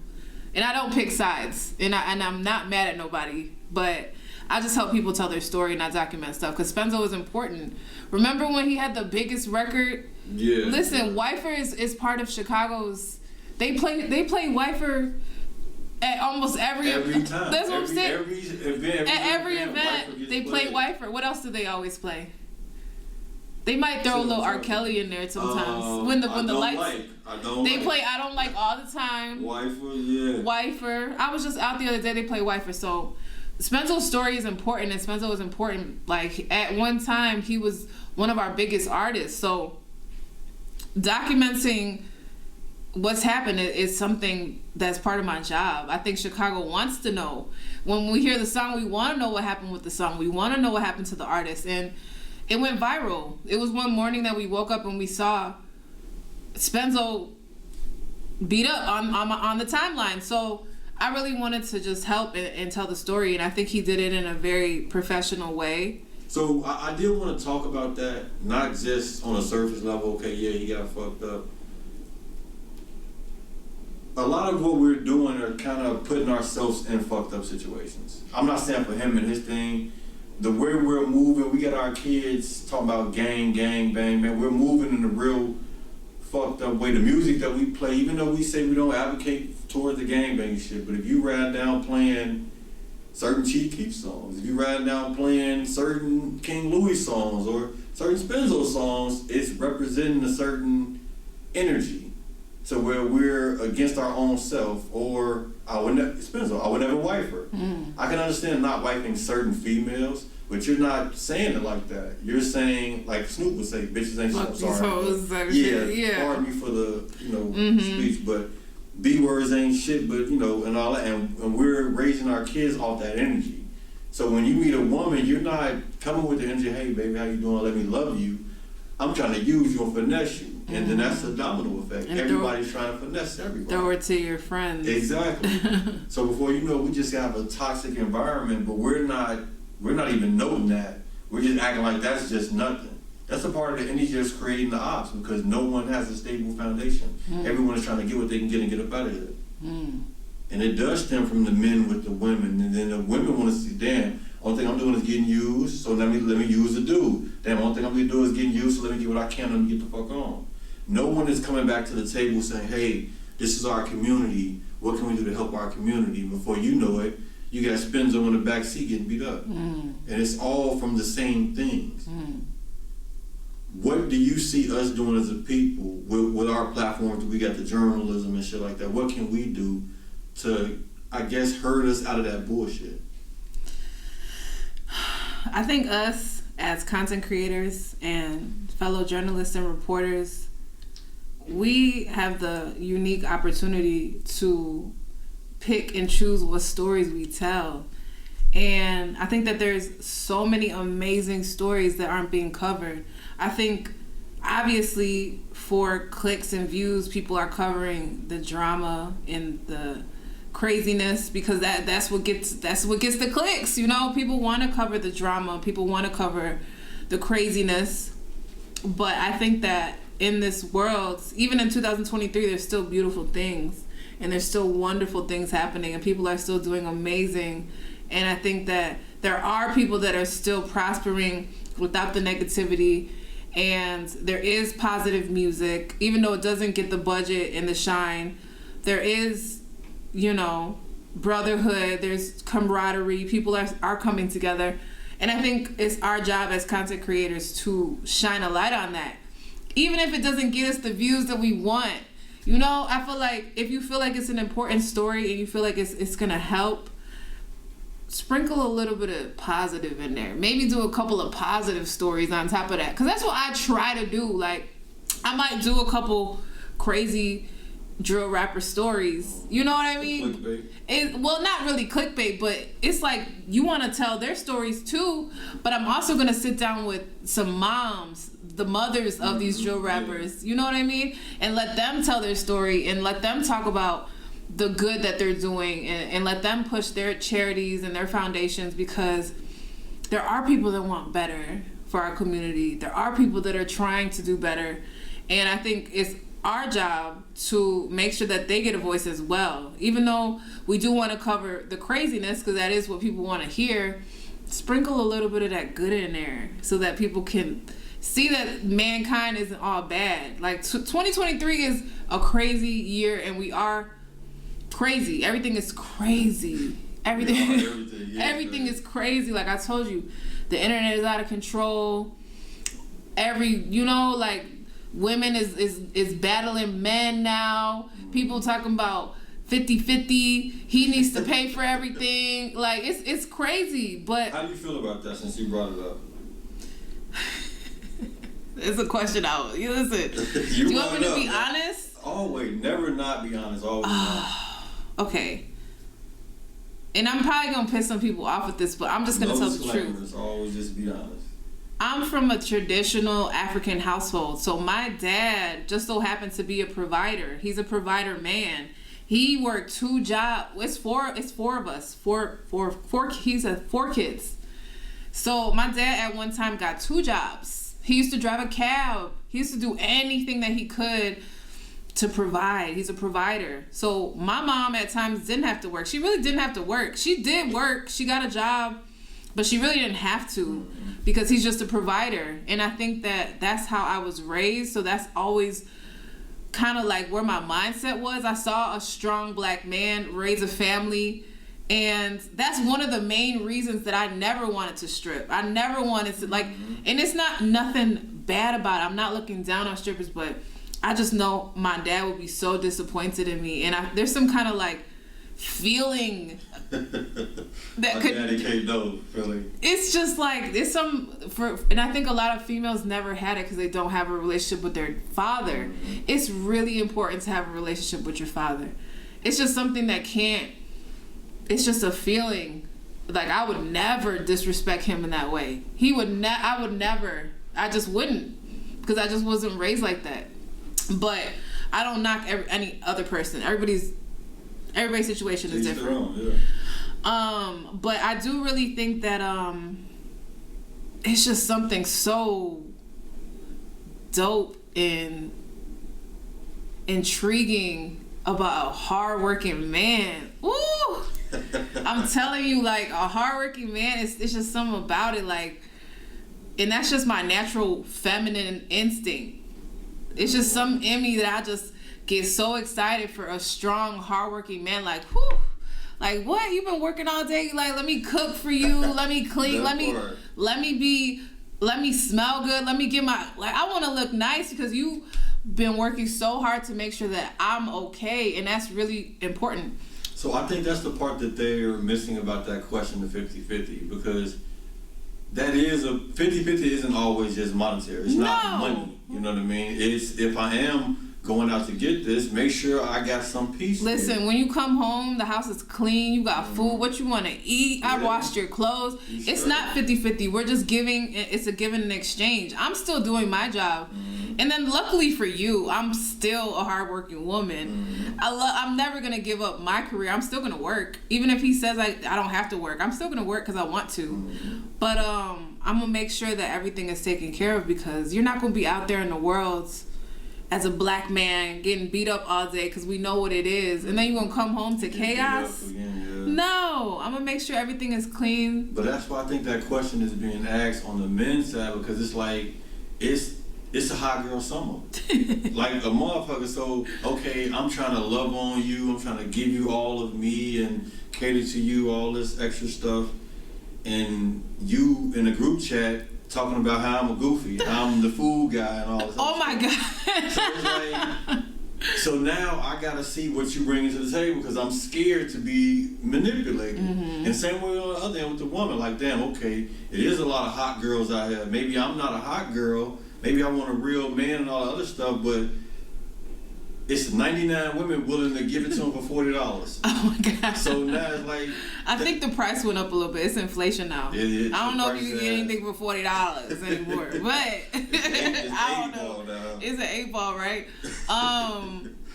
And I don't pick sides, and I'm not mad at nobody, but I just help people tell their story and I document stuff, because Spenzo is important. Remember when he had the biggest record? Yeah. Listen, Wifer is part of Chicago's. They play Wifer at almost every time. That's what I'm saying. At every event, they play Wifer. What else do they always play? They might throw a little R. Kelly in there sometimes. When the lights. They play I Don't Like all the time. Wifer, yeah. Wifer. I was just out the other day. They play Wifer. So Spenzo's story is important, and Spenzo is important. Like, at one time, he was one of our biggest artists. So documenting what's happened is something that's part of my job. I think Chicago wants to know. When we hear the song, we want to know what happened with the song. We want to know what happened to the artist. And it went viral. It was one morning that we woke up and we saw Spenzo beat up on the timeline. So I really wanted to just help and tell the story, and I think he did it in a very professional way. So I did want to talk about that, not just on a surface level. Okay, yeah, he got fucked up. A lot of what we're doing are kind of putting ourselves in fucked up situations. I'm not saying for him and his thing. The way we're moving, we got our kids talking about gang, bang, man. We're moving in a real fucked up way. The music that we play, even though we say we don't advocate towards the gangbang shit, but if you ride down playing certain Chief Keef songs, if you ride down playing certain King Louis songs or certain Spenzo songs, it's representing a certain energy. So where we're against our own self, or I would never wife her. I can understand not wifing certain females, but you're not saying it like that. You're saying, like Snoop would say, bitches ain't shit. Sorry. Yeah. Pardon me for the speech, but B words ain't shit, but and all that, and we're raising our kids off that energy. So when you meet a woman, you're not coming with the energy, hey baby, how you doing? Let me love you. I'm trying to use you and finesse you. And then that's a domino effect. And everybody's trying to finesse everybody. Throw it to your friends. Exactly. So before you know, we just have a toxic environment, but we're not even noting that. We're just acting like that's just nothing. That's a part of the energy that's creating the ops, because no one has a stable foundation. Everyone is trying to get what they can get and get up out of here. And it does stem from the men with the women, and then the women want to see, damn, only thing I'm doing is getting used, so let me use the dude. Damn, only thing I'm gonna do is getting used, so let me get what I can and get the fuck on. No one is coming back to the table saying, hey, this is our community. What can we do to help our community? Before you know it, you got Spenzo in the back seat getting beat up. And it's all from the same things. What do you see us doing as a people with our platforms? We got the journalism and shit like that. What can we do to, I guess, herd us out of that bullshit? I think us as content creators and fellow journalists and reporters, we have the unique opportunity to pick and choose what stories we tell. And I think that there's so many amazing stories that aren't being covered. I think obviously for clicks and views, people are covering the drama and the craziness, because that's what gets the clicks. People want to cover the drama, people want to cover the craziness. But I think that in this world, even in 2023, there's still beautiful things and there's still wonderful things happening and people are still doing amazing. And I think that there are people that are still prospering without the negativity, and there is positive music, even though it doesn't get the budget and the shine. There is, you know, brotherhood, there's camaraderie, people are coming together. And I think it's our job as content creators to shine a light on that. Even if it doesn't get us the views that we want. You know, I feel like if you feel like it's an important story and you feel like it's gonna help, sprinkle a little bit of positive in there. Maybe do a couple of positive stories on top of that. Because that's what I try to do. Like, I might do a couple crazy drill rapper stories. You know what I mean? Clickbait. Well, not really clickbait, but it's like you want to tell their stories too. But I'm also going to sit down with some moms, the mothers of these drill rappers. You know what I mean? And let them tell their story and let them talk about the good that they're doing and let them push their charities and their foundations, because there are people that want better for our community. There are people that are trying to do better. And I think it's our job to make sure that they get a voice as well. Even though we do want to cover the craziness, because that is what people want to hear, sprinkle a little bit of that good in there so that people can see that mankind isn't all bad. Like 2023 is a crazy year and we are crazy. Everything is crazy. Everything is crazy. Like I told you, the internet is out of control. Like women is battling men now. People talking about 50-50. He needs to pay for everything. Like it's crazy. But how do you feel about that since you brought it up? It's a question out. Listen. Do you want me to be honest? Always, never not be honest. Always. Okay. And I'm probably gonna piss some people off with this, but I'm just gonna tell the truth. Always just be honest. I'm from a traditional African household, so my dad just so happened to be a provider. He's a provider man. He worked 2 jobs. It's four of us. He's 4 kids. So my dad at one time got 2 jobs. He used to drive a cab. He used to do anything that he could to provide. He's a provider. So my mom at times didn't have to work. She really didn't have to work. She did work. She got a job, but she really didn't have to because he's just a provider. And I think that that's how I was raised. So that's always kind of like where my mindset was. I saw a strong black man raise a family. And that's one of the main reasons that I never wanted to strip. I never wanted to, like, and it's not nothing bad about it. I'm not looking down on strippers, but I just know my dad would be so disappointed in me. And there's some kind of like feeling that could. Daddy can't know feeling. It's just like it's and I think a lot of females never had it because they don't have a relationship with their father. It's really important to have a relationship with your father. It's just something that can't. It's just a feeling. Like I would never disrespect him in that way. I would never. I just wouldn't, because I just wasn't raised like that. But I don't knock any other person. Everybody's situation is different. But I do really think that it's just something so dope and intriguing about a hardworking man. Ooh, I'm telling you, like a hardworking man. It's just something about it, like, and that's just my natural feminine instinct. It's just something in me that I just get so excited for a strong, hardworking man. Like, whew, like what? You've been working all day. Like, let me cook for you. Let me clean. let me smell good. Let me get I want to look nice because you've been working so hard to make sure that I'm okay, and that's really important. So I think that's the part that they're missing about that question, the 50-50, because that is 50-50 isn't always just monetary. It's not money. You know what I mean? It's if I am going out to get this, make sure I got some peace. Listen, when you come home, the house is clean, you got food, what you want to eat, I washed your clothes. It's not 50-50. We're just giving, it's a give and an exchange. I'm still doing my job. And then luckily for you, I'm still a hardworking woman. I'm never going to give up my career. I'm still going to work. Even if he says I don't have to work, I'm still going to work because I want to. But gonna make sure that everything is taken care of, because you're not gonna be out there in the world as a black man getting beat up all day, because we know what it is, and then you're gonna come home to chaos. No, I'm gonna make sure everything is clean. But that's why I think that question is being asked on the men's side, because it's like it's a hot girl summer. Like a motherfucker. So okay, I'm trying to love on you, I'm trying to give you all of me and cater to you, all this extra stuff, and you in a group chat talking about how I'm a goofy, how I'm the fool guy and all this. Oh my God. So it's like, so now I gotta see what you bring to the table, because I'm scared to be manipulated. And same way on the other end with the woman, like, damn, okay, it is a lot of hot girls out here. Maybe I'm not a hot girl, maybe I want a real man and all the other stuff, but it's 99 women willing to give it to him for $40. Oh my God. So now it's like, I think the price went up a little bit. It's inflation now. I don't know if you can get anything for $40 anymore, but I don't know. It's an 8-ball, right?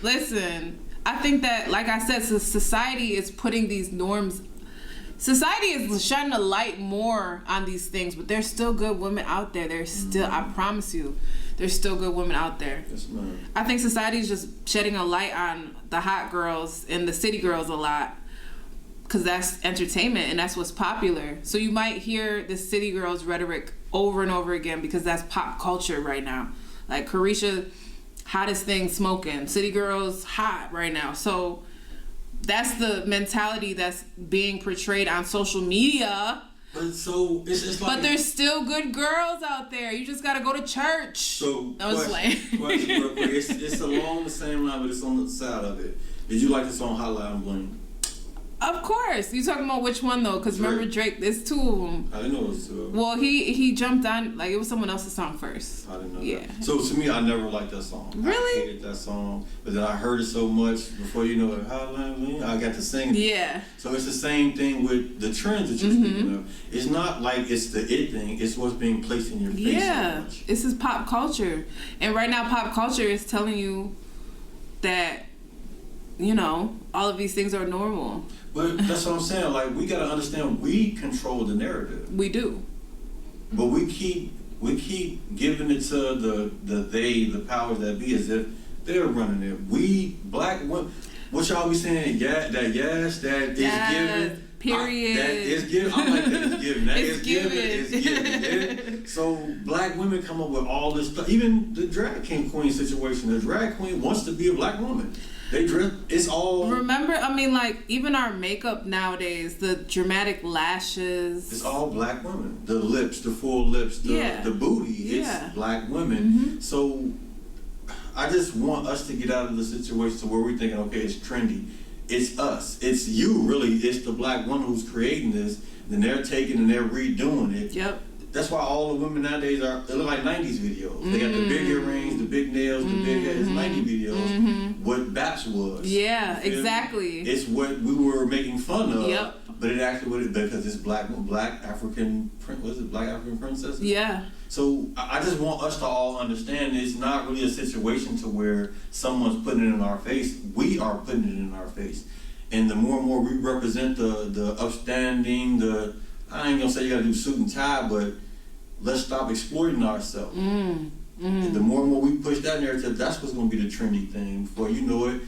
Listen, I think that, like I said, society is putting these norms. Society is shining a light more on these things, but there's still good women out there. There's still, I promise you, there's still good women out there. Yes, ma'am. I think society is just shedding a light on the hot girls and the city girls a lot, because that's entertainment and that's what's popular. So you might hear the city girls rhetoric over and over again, because that's pop culture right now. Like Carisha, hottest thing smoking. City girls hot right now. So that's the mentality that's being portrayed on social media. But so it's like, but there's still good girls out there. You just gotta go to church. So question real quick. It's along the same line, but it's on the side of it. Did you like the song Hotline Bling? Of course. You talking about which one though? Because remember Drake, there's 2 of them. I didn't know it was 2 of them. Well, he jumped on, like it was someone else's song first. I didn't know that. So to me, I never liked that song. Really? I hated that song. But then I heard it so much, before you know it, Hotline Bling, I got to sing it. Yeah. So it's the same thing with the trends that you're speaking of. It's not like it's the it thing, it's what's being placed in your face. Yeah. So much. This is pop culture. And right now pop culture is telling you that, you know, all of these things are normal. But that's what I'm saying. Like, we gotta understand, we control the narrative. We do. But we keep giving it to the powers that be, as if they're running it. We black women, what y'all be saying? Yeah, that is given. Period. That is given. I like that it's given. That It's is given. It's given. Yeah. So black women come up with all this stuff. Even the drag king queen situation. The drag queen wants to be a black woman. They dress. It's all. Remember, I mean, like even our makeup nowadays, the dramatic lashes. It's all black women. The lips, the full lips, the booty. It's black women. So I just want us to get out of the situation to where we're thinking, okay, it's trendy. It's us. It's you, really. It's the black woman who's creating this. Then they're taking and they're redoing it. Yep. That's why all the women nowadays they look like 90s videos. They got the big earrings, the big nails, the big head. It's 90 videos. What Baps was. Yeah, exactly. It's what we were making fun of. Yep. But it actually because it's black African, what is it, black African princesses? Yeah. So I just want us to all understand it's not really a situation to where someone's putting it in our face. We are putting it in our face. And the more and more we represent the upstanding, I ain't gonna say you gotta do suit and tie, but let's stop exploiting ourselves. And the more and more we push that narrative, that's what's gonna be the trendy thing. Before you know it,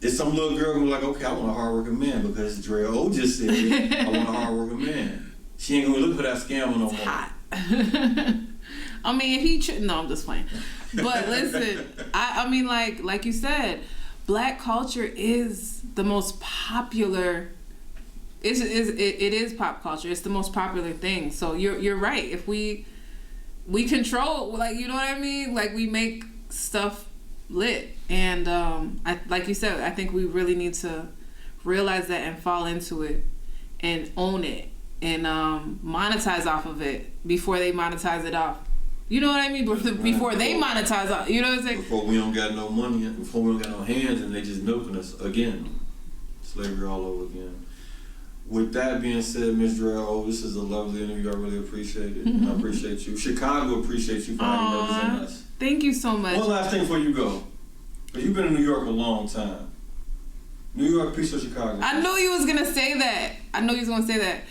it's some little girl gonna be like, okay, I want a hardworking man because Drea O just said I want a hardworking man. She ain't gonna look for that scammer no more. Hot. I mean, if he no, I'm just playing. But listen, I mean, like you said, black culture is the most popular. It is pop culture. It's the most popular thing. So you're right. If we control, like, you know what I mean? Like, we make stuff lit. And like you said, I think we really need to realize that and fall into it and own it and monetize off of it before they monetize it off. You know what I mean? Before they monetize off. You know what I'm saying? Before we don't got no money, before we don't got no hands, and they just milking us again. Slavery all over again. With that being said, Ms. Drea O, this is a lovely interview. I really appreciate it. I appreciate you. Chicago appreciates you for how you represent us. Thank you so much. One last thing before you go. Because you've been in New York a long time. New York, piece of Chicago. I knew you was going to say that.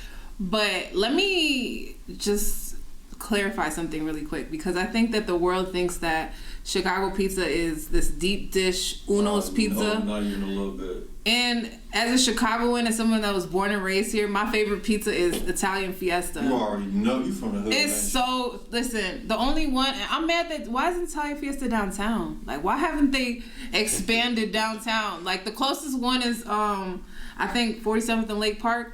But let me just clarify something really quick because I think that the world thinks that Chicago pizza is this deep dish Uno's pizza. No, not even a little bit. And as a Chicagoan and someone that was born and raised here, my favorite pizza is Italian Fiesta. You already know you from the hood. It's so, listen, the only one, I'm mad that, why isn't Italian Fiesta downtown? Like, why haven't they expanded downtown? Like, the closest one is, I think, 47th and Lake Park.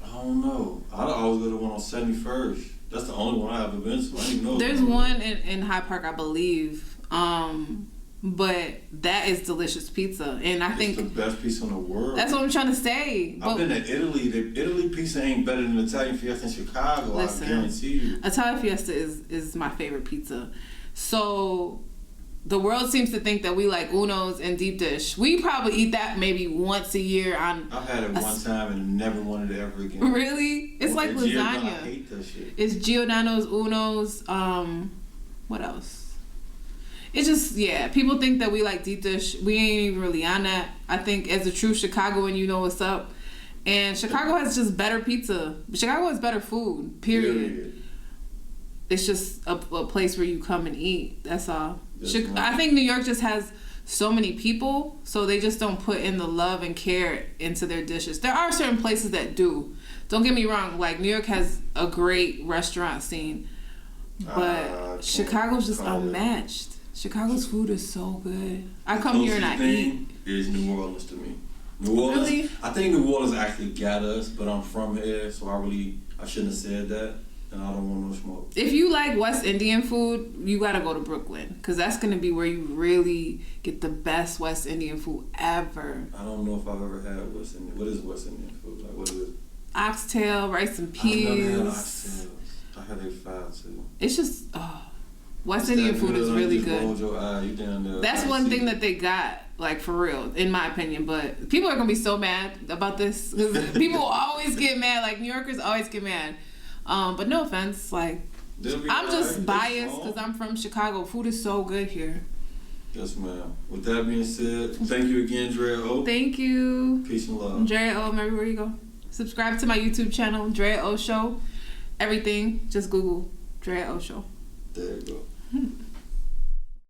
I don't know. I always go to the one on 71st. That's the only one I ever been to. I didn't know. There's one in Hyde Park, I believe. But that is delicious pizza, and I think it's the best pizza in the world. That's what I'm trying to say. I've been to Italy. The Italy pizza ain't better than Italian Fiesta in Chicago. Listen, I guarantee you. Italian Fiesta is my favorite pizza. So the world seems to think that we like Uno's and deep dish. We probably eat that maybe once a year. I've had it one time and never wanted it ever again. Really? It's like lasagna. I hate that shit. It's Giordano's, Uno's. What else? It's just, yeah, people think that we like deep dish. We ain't even really on that. I think as a true Chicagoan, you know what's up. And Chicago has just better pizza. Chicago has better food, period. It's just a place where you come and eat. That's all. I think New York just has so many people, so they just don't put in the love and care into their dishes. There are certain places that do. Don't get me wrong. Like, New York has a great restaurant scene. But Chicago's just unmatched. Chicago's food is so good. I come here and I eat. Is New Orleans to me. New Orleans. Really? I think New Orleans actually got us, but I'm from here, so I shouldn't have said that, and I don't want no smoke. If you like West Indian food, you gotta go to Brooklyn, cause that's gonna be where you really get the best West Indian food ever. I don't know if I've ever had West Indian. What is West Indian food? Like, what is it? Oxtail, rice and peas. I've never had oxtails. I had they fried too. It's just West Indian food is really good. That's one thing that they got, like, for real, in my opinion. But people are gonna be so mad about this because people always get mad. Like, New Yorkers always get mad. But no offense, like, I'm just biased because I'm from Chicago. Food is so good here. Yes, ma'am. With that being said, thank you again, Drea O. Thank you. Peace and love. Drea O, everywhere you go. Subscribe to my YouTube channel, Drea O Show. Everything, just Google Drea O Show. There you go.